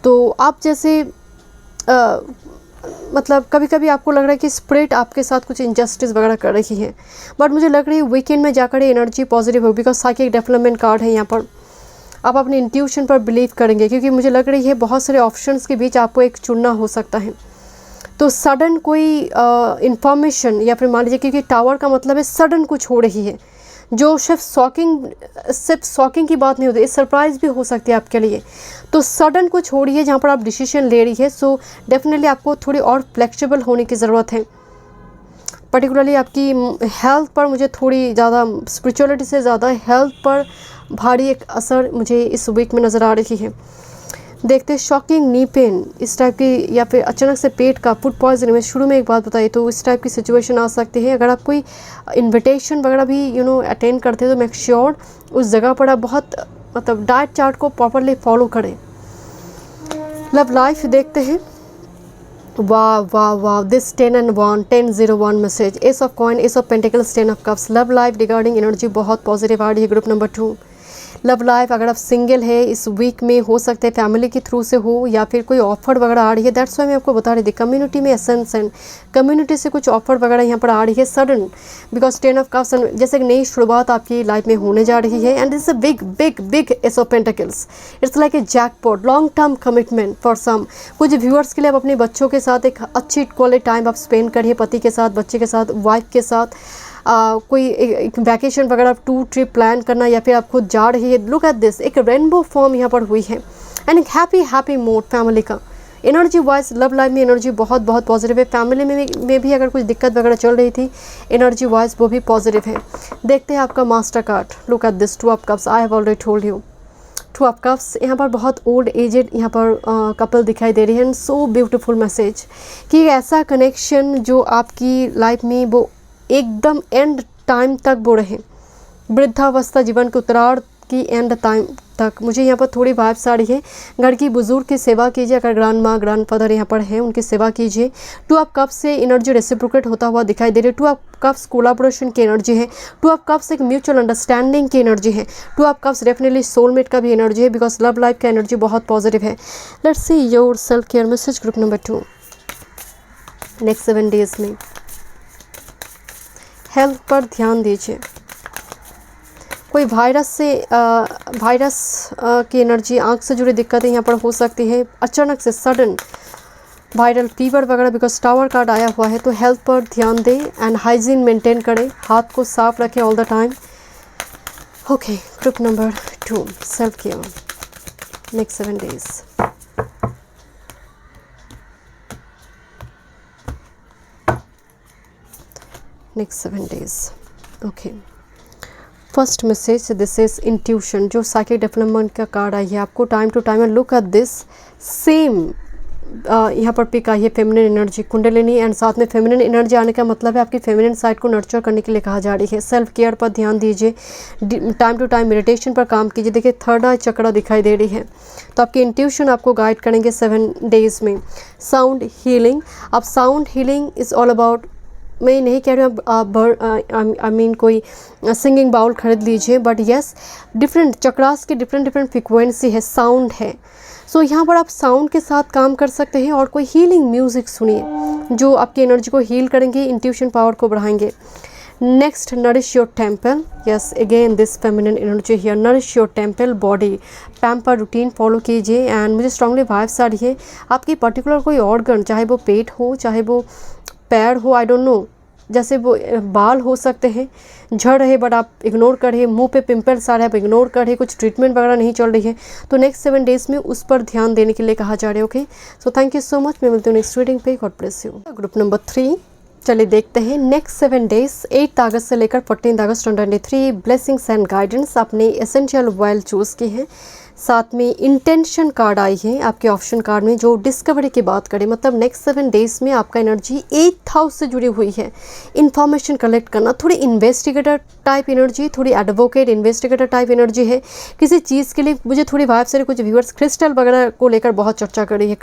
तो आप जैसे मतलब कभी कभी आपको लग रहा है कि स्पिरिट आपके साथ कुछ इनजस्टिस वगैरह कर रही है, बट मुझे लग रही है वीकेंड में जाकर एनर्जी पॉजिटिव हो, बिकॉज साइकिक डेवलपमेंट कार्ड है यहाँ पर। आप अपने इंट्यूशन पर बिलीव करेंगे, क्योंकि मुझे लग रही है बहुत सारे ऑप्शंस के बीच आपको एक चुनना हो सकता है। तो सडन कोई इंफॉर्मेशन, या फिर मान लीजिए, क्योंकि टावर का मतलब है सडन कुछ हो रही है, जो सिर्फ शॉकिंग की बात नहीं होती, सरप्राइज़ भी हो सकती है आपके लिए। तो सडन कुछ हो रही है जहाँ पर आप डिसीजन ले रही है, सो डेफिनेटली आपको थोड़ी और फ्लेक्सिबल होने की ज़रूरत है। पर्टिकुलरली आपकी हेल्थ पर मुझे थोड़ी ज़्यादा, स्पिरिचुअलिटी से ज़्यादा हेल्थ पर भारी एक असर मुझे इस वीक में नज़र आ रही है। देखते शॉकिंग नी पेन इस टाइप की, या फिर अचानक से पेट का फूड पॉइजनिंग में शुरू में एक बात बताई, तो इस टाइप की सिचुएशन आ सकती है। अगर आप कोई इनविटेशन वगैरह भी अटेंड करते हैं तो मेक श्योर उस जगह पर आप बहुत मतलब डाइट चार्ट को प्रॉपरली फॉलो करें। लव लाइफ देखते हैं। वाह वाह वाह, this 10 and 1 1001 message, S of coin, S of pentacles, 10 of cups. Love life regarding energy बहुत पॉजिटिव आ रही है। ग्रुप नंबर 2 लव लाइफ, अगर आप सिंगल है इस वीक में, हो सकते हैं फैमिली के थ्रू से हो, या फिर कोई ऑफर वगैरह आ रही है। दैट्स वाई मैं आपको बता रही थी कम्युनिटी में एसेंशन, कम्युनिटी से कुछ ऑफर वगैरह यहाँ पर आ रही है सडन, बिकॉज 10 ऑफ कप्स जैसे एक नई शुरुआत आपकी लाइफ में होने जा रही है। And it's a big big big ace of pentacles, it's like a jackpot, long term commitment for some. कुछ व्यूअर्स के लिए आप अपने बच्चों के साथ एक अच्छी क्वालिटी टाइम आप स्पेंड करिए, पति के साथ, बच्चे के साथ, वाइफ के साथ। कोई एक वैकेशन वगैरह टूर ट्रिप प्लान करना, या फिर आप खुद जा रही है। लुक एट दिस, एक रेनबो फॉर्म यहाँ पर हुई है, एंड एक हैप्पी मूड फैमिली का। एनर्जी वाइज लव लाइफ में एनर्जी बहुत बहुत पॉजिटिव है। फैमिली में भी अगर कुछ दिक्कत वगैरह चल रही थी एनर्जी वाइज, वो भी पॉजिटिव है। देखते हैं आपका master card. Look at this 2 of cups, I have already told you 2 of cups. यहाँ पर बहुत ओल्ड एजेड यहाँ पर कपल दिखाई दे रही है, एंड सो ब्यूटीफुल मैसेज कि ऐसा कनेक्शन जो आपकी लाइफ में वो एकदम एंड टाइम तक वो रहे, वृद्धावस्था, जीवन के उत्तरार्ध की एंड टाइम तक। मुझे यहाँ पर थोड़ी वाइब्स आ रही है, घर की बुजुर्ग की सेवा कीजिए, अगर ग्रैंड माँ ग्रैंड फादर यहाँ पर हैं उनकी सेवा कीजिए। 2 ऑफ कप्स से एनर्जी रेसिप्रोकेट होता हुआ दिखाई दे रही है। 2 ऑफ कप्स कोलाबोरेशन की एनर्जी है। 2 ऑफ कप्स एक म्यूचुअल अंडरस्टैंडिंग की एनर्जी है। 2 ऑफ कप्स डेफिनेटली सोलमेट का भी एनर्जी है, बिकॉज लव लाइफ का एनर्जी बहुत पॉजिटिव है। Let's see your self care message group number 2 next 7 days में। हेल्थ पर ध्यान दीजिए। कोई वायरस की एनर्जी, आंख से जुड़ी दिक्कतें यहाँ पर हो सकती है, अचानक से सडन वायरल फीवर वगैरह, बिकॉज टावर कार्ड आया हुआ है। तो हेल्थ पर ध्यान दें एंड हाइजीन मेंटेन करें, हाथ को साफ रखें all the time. Okay, group number 2 self care next 7 days. Next 7 days. Okay, first message, this is intuition, जो साइकिक डेवलपमेंट का कार्ड आई है आपको time to time. Look at this, same यहाँ पर पिक आई है फेमिनिन एनर्जी, कुंडलिनी, एंड साथ में फेमिनिन एनर्जी आने का मतलब है आपकी फेमिनिन साइड को नर्चर करने के लिए कहा जा रही है। सेल्फ केयर पर ध्यान दीजिए, टाइम टू टाइम मेडिटेशन पर काम कीजिए। देखिए थर्ड आई चक्र दिखाई दे रही है, तो आपकी इंट्यूशन आपको गाइड करेंगे 7 डेज में। साउंड हीलिंग, अब sound healing is all about, मैं नहीं कह रही हूँ आप आई मीन कोई सिंगिंग बाउल खरीद लीजिए, बट येस डिफरेंट चक्रास की डिफरेंट फ्रिक्वेंसी है, साउंड है। सो यहाँ पर आप साउंड के साथ काम कर सकते हैं, और कोई हीलिंग म्यूज़िक सुनिए जो आपकी एनर्जी को हील करेंगे, इंट्यूशन पावर को बढ़ाएंगे। Next, nourish your temple, yes again this feminine energy here, nourish your temple body, pamper routine follow कीजिए। एंड मुझे स्ट्रांगली वाइब्स आ रही है आपकी पर्टिकुलर कोई ऑर्गन, चाहे वो पेट हो, चाहे वो पैर हो, आई डोंट नो, जैसे वो बाल हो सकते हैं झड़ रहे बट आप इग्नोर कर रहे हैं, मुंह पे पिंपल्स आ रहे हैं आप इग्नोर कर रहे हैं, कुछ ट्रीटमेंट वगैरह नहीं चल रही है, तो नेक्स्ट 7 डेज में उस पर ध्यान देने के लिए कहा जा रहा है। Okay, so thank you so much, मैं मिलती हूँ नेक्स्ट रीडिंग पे। God bless you. Group number 3, चलिए देखते हैं नेक्स्ट 7 डेज 8 अगस्त से लेकर 14 अगस्त 2023 ब्लेसिंग्स एंड गाइडेंस। आपने एसेंशियल ऑयल चूज़ की है, साथ में इंटेंशन कार्ड आई है आपके ऑप्शन कार्ड में, जो डिस्कवरी की बात करें, मतलब नेक्स्ट 7 डेज में आपका एनर्जी 8th हाउस से जुड़ी हुई है। इन्फॉर्मेशन कलेक्ट करना, थोड़ी इन्वेस्टिगेटर टाइप एनर्जी, थोड़ी एडवोकेट इन्वेस्टिगेटर टाइप एनर्जी है किसी चीज़ के लिए। मुझे थोड़ी वाइब से कुछ व्यूअर्स क्रिस्टल वगैरह को लेकर बहुत चर्चा कर रही है।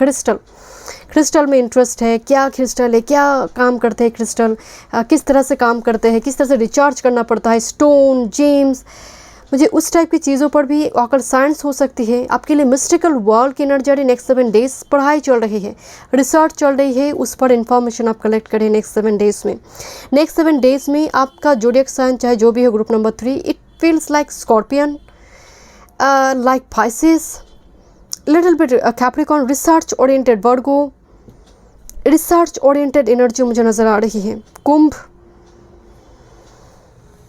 क्रिस्टल में इंटरेस्ट है, क्या क्रिस्टल है, क्या काम करते हैं क्रिस्टल, किस तरह से काम करते हैं, किस तरह से रिचार्ज करना पड़ता है, स्टोन जेम्स, मुझे उस टाइप की चीज़ों पर भी ऑकल्ट साइंस हो सकती है। आपके लिए मिस्टिकल वर्ल्ड की एनर्जी आ रही है नेक्स्ट 7 डेज। पढ़ाई चल रही है, रिसर्च चल रही है, उस पर इन्फॉर्मेशन आप कलेक्ट करें नेक्स्ट 7 डेज में। नेक्स्ट 7 डेज में आपका जोडियक साइन चाहे जो भी हो, group number 3, it feels like scorpion, like Pisces, little bit Capricorn, research oriented Virgo, research oriented energy मुझे नज़र आ रही है। कुंभ,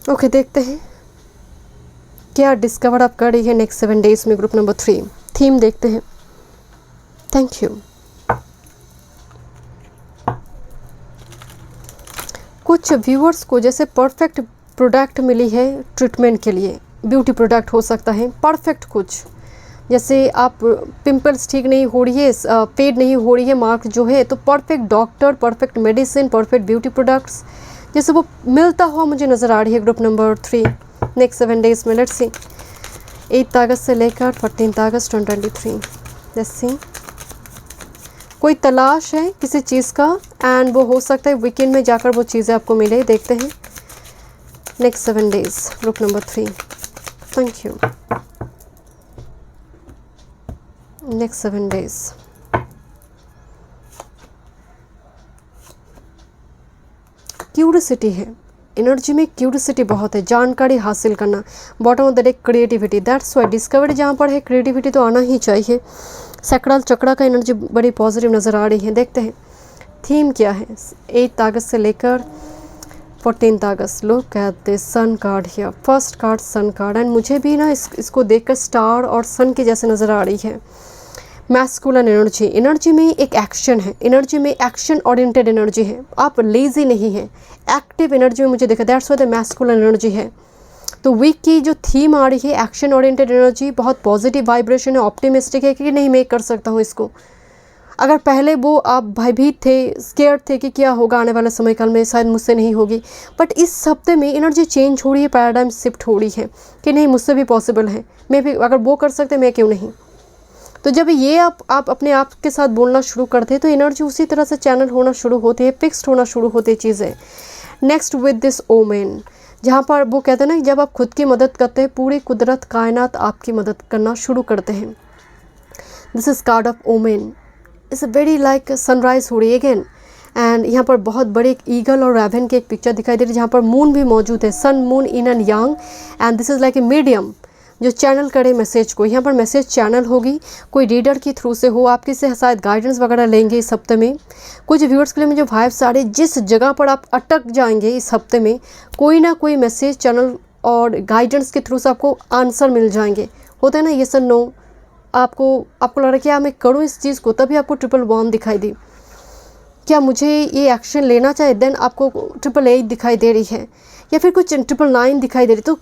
ओके देखते हैं क्या डिस्कवर आप कर रही है नेक्स्ट 7 डेज में, ग्रुप नंबर 3। थीम देखते हैं। Thank you. कुछ व्यूअर्स को जैसे परफेक्ट प्रोडक्ट मिली है ट्रीटमेंट के लिए, ब्यूटी प्रोडक्ट हो सकता है परफेक्ट, कुछ जैसे आप पिंपल्स ठीक नहीं हो रही है, फेड नहीं हो रही है मार्क जो है, तो perfect doctor, perfect medicine, perfect beauty products जैसे वो मिलता हुआ मुझे नज़र आ रही है ग्रुप नंबर 3 नेक्स्ट 7 डेज में। लेट्स सी 8 अगस्त से लेकर 14 अगस्त 2023। लेट्स सी कोई तलाश है किसी चीज़ का एंड वो हो सकता है वीकेंड में जाकर वो चीज़ें आपको मिले। देखते हैं next 7 days group number 3। Thank you. Next 7 days curiosity है एनर्जी में, क्यूरियोसिटी बहुत है, जानकारी हासिल करना। Bottom of the day creativity, that's why discovery जहाँ पर है क्रिएटिविटी तो आना ही चाहिए। सैक्रल चक्रा का एनर्जी बड़ी पॉजिटिव नज़र आ रही है। देखते हैं थीम क्या है 8 अगस्त से लेकर 14 अगस्त। लोग कहते हैं sun card here, first card sun card, and मुझे भी ना इसको देखकर स्टार और सन के जैसे नज़र आ रही है। मैस्कुलिन एनर्जी, एनर्जी में एक एक्शन है, एनर्जी में एक्शन ओरिएंटेड एनर्जी है, आप लेजी नहीं है, एक्टिव एनर्जी में मुझे देखा, that's why the masculine energy है। तो वीक की जो थीम आ रही है एक्शन ओरिएंटेड एनर्जी, बहुत पॉजिटिव वाइब्रेशन है, ऑप्टिमिस्टिक है कि नहीं मैं कर सकता हूँ इसको। अगर पहले वो आप भयभीत थे, स्केयर्ड थे कि क्या होगा आने वाले समय काल में, शायद मुझसे नहीं होगी, बट इस हफ्ते में एनर्जी चेंज हो रही है, पैराडाइम शिफ्ट हो रही है कि नहीं मुझसे भी पॉसिबल है, मैं भी अगर वो कर सकते मैं क्यों नहीं। तो जब ये आप अपने आप के साथ बोलना शुरू करते हैं तो एनर्जी उसी तरह से चैनल होना शुरू होती है, फिक्स्ड होना शुरू होती है चीज़ें। नेक्स्ट विद दिस ओमेन, जहाँ पर वो कहते हैं ना जब आप खुद की मदद करते हैं पूरी कुदरत कायनात आपकी मदद करना शुरू करते हैं। This is card of omen, it's a very like sunrise हो रही है अगेन, एंड यहाँ पर बहुत बड़े एक ईगल और रैवन की एक पिक्चर दिखाई दे रही है जहाँ पर मून भी मौजूद है, sun moon yin and yang, and this is like a medium जो चैनल करे मैसेज को। यहाँ पर मैसेज चैनल होगी, कोई रीडर के थ्रू से हो, आप किसी शायद गाइडेंस वगैरह लेंगे इस हफ्ते में। कुछ व्यूअर्स के लिए मुझे वाइब्स आ रही, जिस जगह पर आप अटक जाएंगे इस हफ्ते में कोई ना कोई मैसेज चैनल और गाइडेंस के थ्रू से आपको आंसर मिल जाएंगे। होता है ना ये सर नो, आपको लग रहा है क्या मैं करूँ इस चीज़ को, तभी आपको 111 दिखाई दी, क्या मुझे ये एक्शन लेना चाहिए, देन आपको 888 दिखाई दे रही है, या फिर कुछ 999 दिखाई दे रही। तो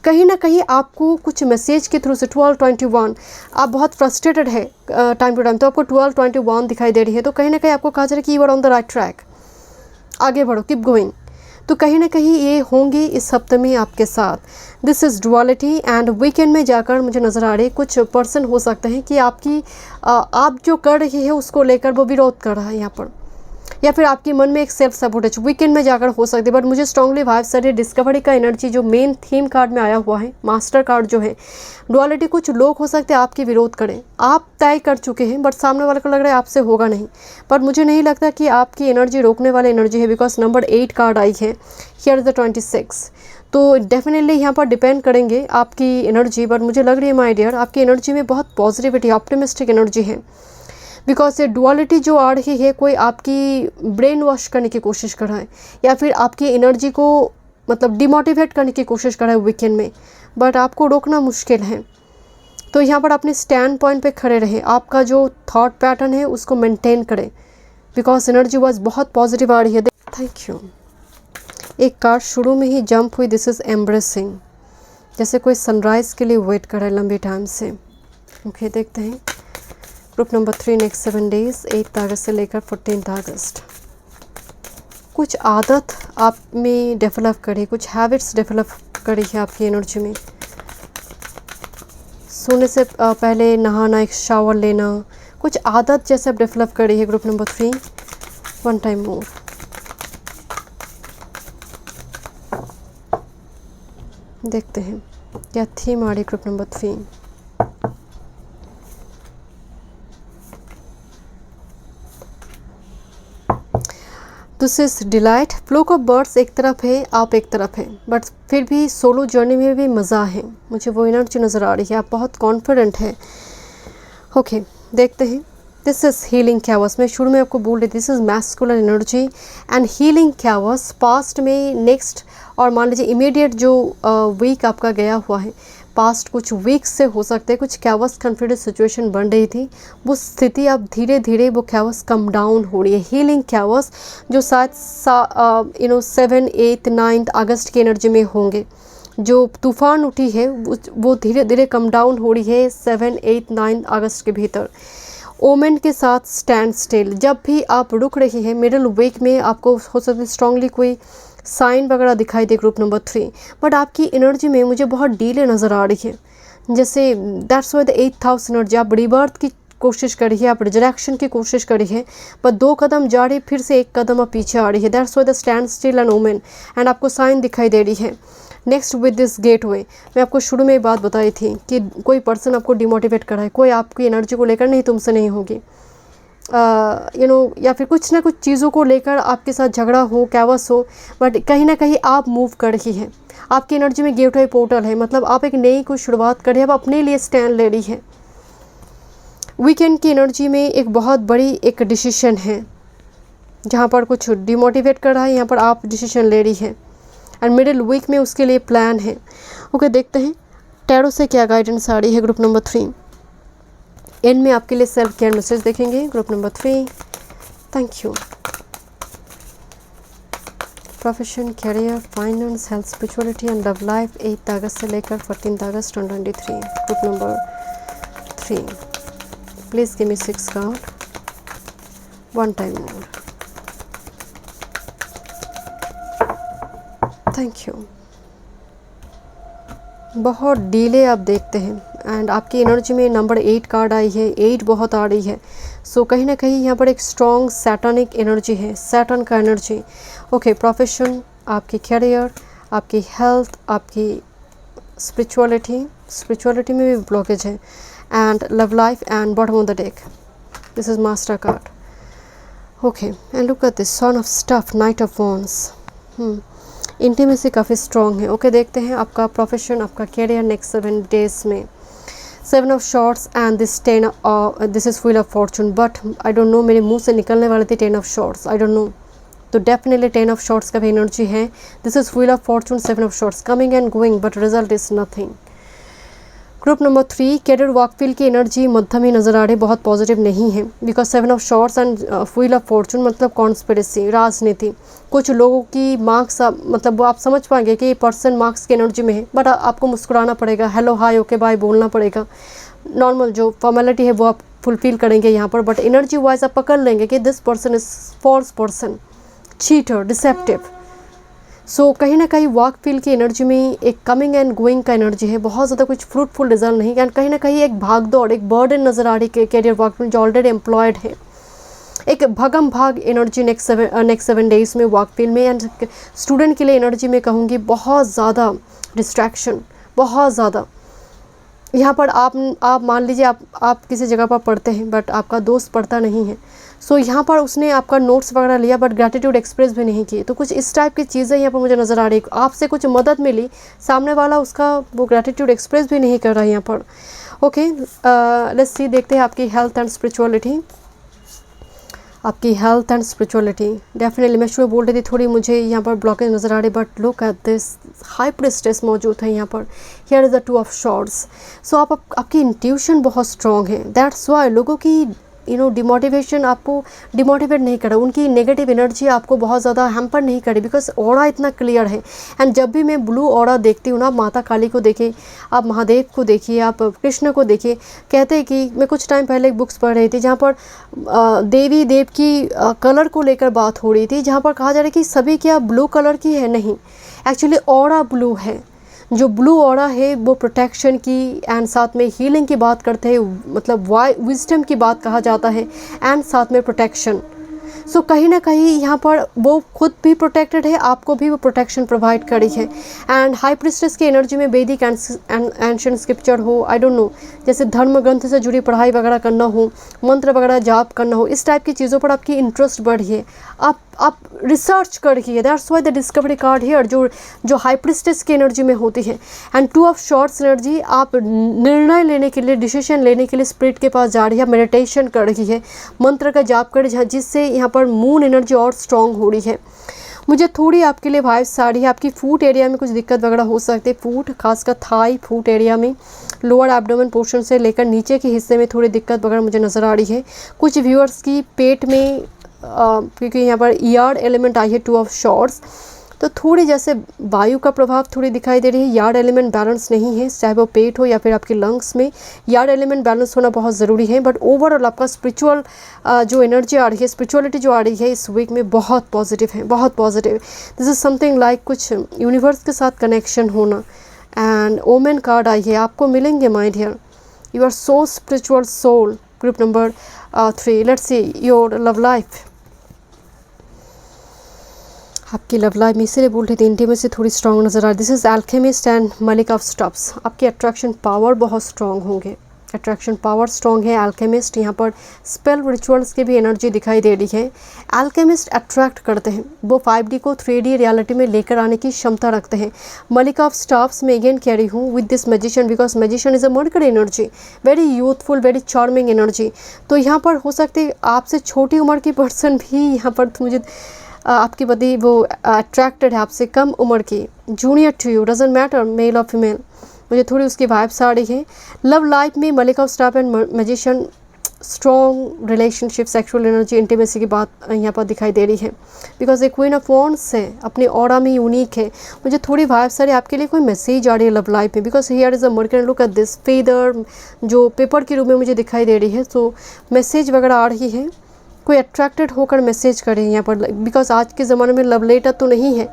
कहीं ना कहीं आपको कुछ मैसेज के थ्रू से 1221, आप बहुत फ्रस्ट्रेटेड है टाइम टू टाइम, तो आपको 1221 दिखाई दे रही है, तो कहीं ना कहीं आपको कहा जा रहा है कि you are on the right track, आगे बढ़ो, कीप गोइंग। तो कहीं ना कहीं ये होंगे इस हफ्ते में आपके साथ। This is duality, and weekend में जाकर मुझे नज़र आ रही है कुछ पर्सन हो सकते हैं कि आपकी आप जो कर रही है उसको लेकर वो विरोध कर रहा है यहाँ पर, या फिर आपके मन में एक सेल्फ सपोर्टेज वीकेंड में जाकर हो सकती है। बट मुझे स्ट्रांगली वाइब्स आ रही है डिस्कवरी का एनर्जी जो मेन थीम कार्ड में आया हुआ है, मास्टर कार्ड जो है डुअलिटी। कुछ लोग हो सकते हैं आपके विरोध करें, आप तय कर चुके हैं बट सामने वाले को लग रहा है आपसे होगा नहीं, पर मुझे नहीं लगता कि आपकी एनर्जी रोकने वाली एनर्जी है, बिकॉज नंबर 8 कार्ड आई है, हियर इज द 26। तो डेफिनेटली यहाँ पर डिपेंड करेंगे आपकी एनर्जी, बट मुझे लग रही है माय डियर आपकी एनर्जी में बहुत पॉजिटिविटी, ऑप्टिमिस्टिक एनर्जी है, बिकॉज ये डुअलिटी जो आ रही है कोई आपकी ब्रेन वॉश करने की कोशिश कर रहा है, या फिर आपकी एनर्जी को मतलब डिमोटिवेट करने की कोशिश कर रहा है वीकेंड में, बट आपको रोकना मुश्किल है। तो यहाँ पर अपने स्टैंड पॉइंट पे खड़े रहें, आपका जो थॉट पैटर्न है उसको मेंटेन करें, बिकॉज एनर्जी वाज बहुत पॉजिटिव आ रही है। Thank you. एक कार्ड शुरू में ही जंप हुई, दिस इज़ एम्ब्रेसिंग, जैसे कोई सनराइज़ के लिए वेट कर रहा है लंबे टाइम से। ओके देखते हैं ग्रुप नंबर 3 नेक्स्ट 7 डेज 8 अगस्त से लेकर 14 अगस्त। कुछ आदत आप में डेवलप करें, कुछ हैबिट्स डेवलप करी है आपकी एनर्जी में। सोने से पहले नहाना, एक शावर लेना, कुछ आदत जैसे आप डेवलप करी है group number 3। One time more. देखते हैं क्या थीम आ रही group number 3? This is delight. Fluke of birds एक तरफ है, आप एक तरफ हैं, बट फिर भी सोलो जर्नी में भी मज़ा है। मुझे वो एनर्जी नज़र आ रही है, आप बहुत कॉन्फिडेंट हैं। ओके, देखते हैं। This is healing canvas. मैं शुरू में आपको बोल रही थी this is masculine energy and healing canvas. Past में, नेक्स्ट और मान लीजिए इमीडिएट जो वीक आपका गया हुआ है, पास्ट कुछ वीक्स से हो सकते हैं, कुछ कैवस कन्फ्यूज सिचुएशन बन रही थी, वो स्थिति अब धीरे धीरे वो कैवस कम डाउन हो रही है। हीलिंग कैवस जो शायद 7, 8, 9 अगस्त की एनर्जी में होंगे, जो तूफान उठी है वो धीरे धीरे कम डाउन हो रही है 7, 8, 9 अगस्त के भीतर। ओमेन के साथ स्टैंड स्टिल। जब भी आप रुक रही है मिडिल वीक में, आपको हो सकता है स्ट्रांगली कोई साइन वगैरह दिखाई दे ग्रुप नंबर 3, बट आपकी एनर्जी में मुझे बहुत डीले नज़र आ रही है। जैसे that's why the 8th house energy. आप रीबर्थ की कोशिश करी है, आप रिजरेक्शन की कोशिश करी है, पर 2 कदम जा रही, फिर से 1 कदम आप पीछे आ रही है। That's why the stand still and omen, and आपको साइन दिखाई दे रही है। नेक्स्ट विद दिस गेटवे, मैं आपको शुरू में ये बात बताई थी कि कोई पर्सन आपको डिमोटिवेट कर रहा है, कोई आपकी एनर्जी को लेकर नहीं, तुमसे नहीं होगी, या फिर कुछ ना कुछ चीज़ों को लेकर आपके साथ झगड़ा हो, कैवस हो, बट कहीं ना कहीं आप मूव कर रही हैं। आपकी एनर्जी में गेटवे पोर्टल है, मतलब आप एक नई कुछ शुरुआत कर रही है, आप अपने लिए स्टैंड ले रही है। वीकेंड की एनर्जी में एक बहुत बड़ी एक डिसीजन है, जहाँ पर कुछ डिमोटिवेट कर रहा है, यहाँ पर आप डिसीजन ले रही है, एंड मिडिल वीक में उसके लिए प्लान है। ओके, देखते हैं टैरो से क्या गाइडेंस आ रही है ग्रुप नंबर 3। एंड में आपके लिए सेल्फ केयर मैसेज देखेंगे group number 3। Thank you. Profession, career, finance, health, spirituality and love life 8 अगस्त से लेकर 14 अगस्त 2023। Group number 3, please give me 6 card, 1 time more. Thank you. बहुत डीले आप देखते हैं, एंड आपकी एनर्जी में नंबर 8 कार्ड आई है, 8 बहुत आ रही है। सो कहीं ना कहीं यहाँ पर एक स्ट्रॉन्ग सैटनिक एनर्जी है, सैटन का एनर्जी। ओके, प्रोफेशन, आपकी करियर, आपकी हेल्थ, आपकी स्पिरिचुअलिटी में भी ब्लॉकेज है, and love life and bottom of the deck, this is master card. Okay, and look at this son of stuff, night of wands. Intimacy काफ़ी strong है। Okay, देखते हैं आपका प्रोफेशन, आपका करियर नेक्स्ट 7 डेज में। 7 of swords and this is wheel of fortune, but I don't know, मेरे मुंह से निकलने वाले थे 10 of swords, I don't know, तो डेफिनेटली 10 ऑफ शॉर्ट्स का भी एनर्जी है। This is wheel of fortune, 7 of swords, coming and going, but result is nothing. Group number 3, career work field की एनर्जी मध्यम ही नज़र आ रही, बहुत पॉजिटिव नहीं है, because 7 of swords and wheel of Fortune मतलब कॉन्स्पिरेसी, राजनीति। कुछ लोगों की मार्क्स, मतलब वो आप समझ पाएंगे कि ये पर्सन मार्क्स की एनर्जी में है, बट आपको मुस्कुराना पड़ेगा, हेलो हाय ओके बाय बोलना पड़ेगा, नॉर्मल जो फॉर्मेलिटी है वो आप फुलफिल करेंगे यहाँ पर, बट एनर्जी वाइज आप पकड़ लेंगे कि this person is false person, cheater, deceptive. So कहीं ना कहीं वर्क फील्ड की एनर्जी में एक कमिंग एंड गोइंग का एनर्जी है, बहुत ज़्यादा कुछ फ्रूटफुल रिजल्ट नहीं, एंड कहीं ना कहीं एक भागदौड़, एक बर्डन नज़र आ रही है कैरियर वर्क फील्ड जो ऑलरेडी एम्प्लॉयड है। एक भगम भाग एनर्जी नेक्स्ट 7 डेज में वर्क फील्ड में, एंड स्टूडेंट के लिए एनर्जी में कहूँगी बहुत ज़्यादा डिस्ट्रैक्शन, बहुत ज़्यादा। यहाँ पर आप मान लीजिए आप किसी जगह पर पढ़ते हैं, बट आपका दोस्त पढ़ता नहीं है, सो यहाँ पर उसने आपका नोट्स वगैरह लिया बट ग्रैटिट्यूड एक्सप्रेस भी नहीं किए, तो कुछ इस टाइप की चीज़ें यहाँ पर मुझे नज़र आ रही है। आपसे कुछ मदद मिली, सामने वाला उसका वो ग्रैटिट्यूड एक्सप्रेस भी नहीं कर रहा है यहाँ पर। ओके, लेट्स सी, देखते हैं आपकी हेल्थ एंड स्पिरिचुअलिटी। आपकी हेल्थ एंड स्पिरिचुअलिटी डेफिनेटली, मैं शुरू बोल रही थी थोड़ी मुझे यहाँ पर ब्लॉकेज नज़र आ रही, but look at this, high priestess मौजूद है यहाँ पर। Here is the 2 of swords. So आपकी इंट्यूशन बहुत स्ट्रॉन्ग है, दैट्स वाई लोगों की डिमोटिवेशन आपको डिमोटिवेट नहीं करे, उनकी नेगेटिव एनर्जी आपको बहुत ज़्यादा हैम्पर नहीं करे, बिकॉज ऑरा इतना क्लियर है। एंड जब भी मैं ब्लू ऑरा देखती हूँ ना, आप माता काली को देखिए, आप महादेव को देखिए, आप कृष्ण को देखिए, कहते हैं कि मैं कुछ टाइम पहले एक बुक्स पढ़ रही थी जहाँ पर देवी देव की कलर को लेकर बात हो रही थी, जहाँ पर कहा जा रहा है कि सभी क्या ब्लू कलर की है, नहीं, एक्चुअली ऑरा ब्लू है। जो ब्लू ऑरा है वो प्रोटेक्शन की एंड साथ में हीलिंग की बात करते हैं, मतलब विजडम की बात कहा जाता है, एंड साथ में प्रोटेक्शन। सो कहीं ना कहीं यहाँ पर वो खुद भी प्रोटेक्टेड है, आपको भी वो प्रोटेक्शन प्रोवाइड करी है। एंड हाई प्रिस्टेस की एनर्जी में वैदिक एंशिएंट स्क्रिप्चर हो, आई डोंट नो, जैसे धर्म ग्रंथ से जुड़ी पढ़ाई वगैरह करना हो, मंत्र वगैरह जाप करना हो, इस टाइप की चीज़ों पर आपकी इंटरेस्ट बढ़िए, आप रिसर्च करिए। That's why the discovery card here, जो हाई प्रिस्टेस की एनर्जी में होती है। And two of shorts energy, आप निर्णय लेने के लिए, डिसीजन लेने के लिए स्पिरिट के पास जा रही है, मेडिटेशन कर रही है, मंत्र का जाप कर रही है, जिससे यहाँ पर मून एनर्जी और स्ट्रांग हो रही है। मुझे थोड़ी आपके लिए वाइब्स आ रही है, आपकी फूट एरिया में कुछ दिक्कत वगैरह हो सकती है, फूट खासकर थाई फूट एरिया में, लोअर एब्डोमेन पोर्शन से लेकर नीचे के हिस्से में थोड़ी दिक्कत वगैरह मुझे नज़र आ रही है। कुछ व्यूअर्स की पेट में क्योंकि यहाँ पर यार्ड एलिमेंट आई है, टू ऑफ शॉर्ट्स, तो थोड़ी जैसे वायु का प्रभाव थोड़ी दिखाई दे रही है। यार्ड एलिमेंट बैलेंस नहीं है, चाहे वो पेट हो या फिर आपके लंग्स में, यार्ड एलिमेंट बैलेंस होना बहुत ज़रूरी है। बट ओवरऑल आपका स्पिरिचुअल जो एनर्जी आ रही है, स्पिरिचुअलिटी जो आ रही है इस वीक में बहुत पॉजिटिव है, बहुत positive. This is something like कुछ यूनिवर्स के साथ कनेक्शन होना। एंड ओमेन कार्ड आई है, आपको मिलेंगे my dear, you are so spiritual soul. Group number 3, let's see your love life. आपकी लव लाइफ में इसीलिए बोल रही थी इंटीमेसी थोड़ी स्ट्रॉन्ग नज़र आ रही है। This is alchemist and Malik of stops. आपके अट्रैक्शन पावर बहुत स्ट्रॉन्ग होंगे, अट्रैक्शन पावर स्ट्रॉन्ग है। अल्केमिस्ट, यहाँ पर स्पेल रिचुअल्स की भी एनर्जी दिखाई दे रही है। अल्केमिस्ट अट्रैक्ट करते हैं, वो 5D को 3D रियलिटी में लेकर आने की क्षमता रखते हैं। मलिक ऑफ स्टॉप्स में अगेन कह रही हूँ with this magician, because magician is a mercury energy, very youthful, very charming energy. तो यहाँ पर हो सकती है आपसे छोटी उम्र की पर्सन भी यहाँ पर मुझे आपकी बदी वो अट्रैक्टेड है, आपसे कम उम्र की, junior to you, doesn't matter male और फीमेल, मुझे थोड़ी उसकी वाइब्स आ रही है। लव लाइफ में Malik of star and magician, strong relationship, sexual energy, intimacy की बात यहाँ पर दिखाई दे रही है। Because A queen of wands है, अपनी ऑरा में यूनिक है। मुझे थोड़ी वाइब्स आ रही है, आपके लिए कोई मैसेज आ रही है लव लाइफ में, because here is a mercury, look at this feather जो पेपर के रूप में मुझे दिखाई दे रही है। तो मैसेज वगैरह आ रही है, कोई अट्रैक्टेड होकर मैसेज करें यहाँ पर, बिकॉज आज के ज़माने में लव लेटर तो नहीं है,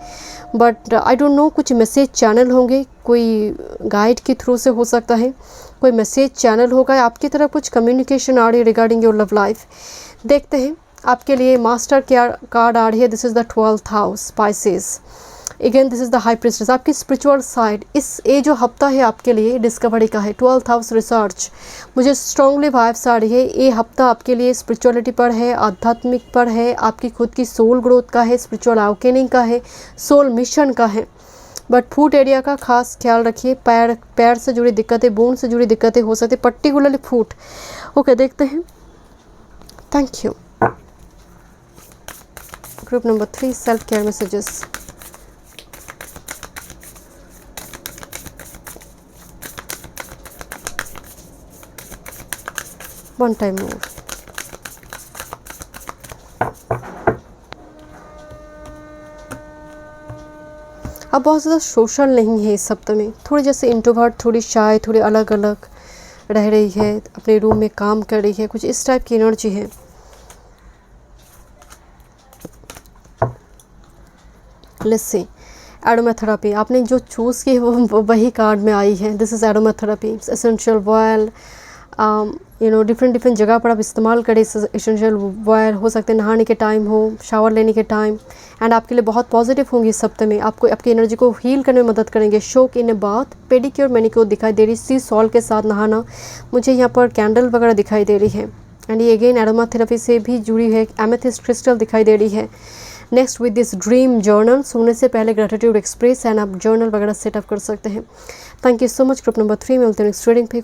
बट आई डोंट नो, कुछ मैसेज चैनल होंगे, कोई गाइड के थ्रू से हो सकता है, कोई मैसेज चैनल होगा, आपकी तरफ कुछ कम्युनिकेशन आ रही है रिगार्डिंग योर लव लाइफ। देखते हैं आपके लिए मास्टर कार्ड आ रही है, this is the 12th house, spices. Again this is the high priestess, आपकी स्पिरिचुअल साइड। ये जो हफ्ता है आपके लिए डिस्कवरी का है, 12th हाउस रिसर्च। मुझे स्ट्रांगली वाइब्स आ रही है, ये हफ्ता आपके लिए स्पिरिचुअलिटी पर है, आध्यात्मिक पर है, आपकी खुद की सोल ग्रोथ का है, स्पिरिचुअल अवेकनिंग का है, सोल मिशन का है। बट फूट एरिया का खास ख्याल रखिए, पैर से जुड़ी दिक्कतें, बोन से जुड़ी दिक्कतें हो सकती है, पर्टिकुलरली फूट। ओके, देखते हैं। Thank you. Group number 3, self care messages. One time more. अब बहुत ज़्यादा सोशल नहीं है इस सप्ताह में, थोड़ी जैसे इंट्रोवर्ट, थोड़ी शाय, थोड़ी अलग अलग रह रही है, अपने रूम में काम कर रही है, कुछ इस टाइप की एनर्जी है। लेट्स सी, एरोमाथेरेपी आपने जो चूज़ की वो वही कार्ड में आई है। This is aromatherapy, essential oil, different जगह पर आप इस्तेमाल करें एसेंशियल ऑयल, हो सकते हैं नहाने के टाइम हो, शावर लेने के टाइम, एंड आपके लिए बहुत पॉजिटिव होंगी इस सप्ताह में, आपको आपकी एनर्जी को हील करने में मदद करेंगे। शोक इन ए बाथ, पेडिक्योर मैनिक्योर दिखाई दे रही, सी सॉल्ट के साथ नहाना, मुझे यहाँ पर कैंडल वगैरह दिखाई दे रही है। एंड ये अगेन एरोमाथेरेपी से भी जुड़ी है, एमेथिस्ट क्रिस्टल दिखाई दे रही है। Next with this dream journal, सोने से पहले ग्रेटिट्यूड एक्सप्रेस, एंड आप जर्नल वगैरह सेटअप कर सकते हैं। Thank you so much. Group number 3 मिलते हैं नेक्स्ट रीडिंग पे।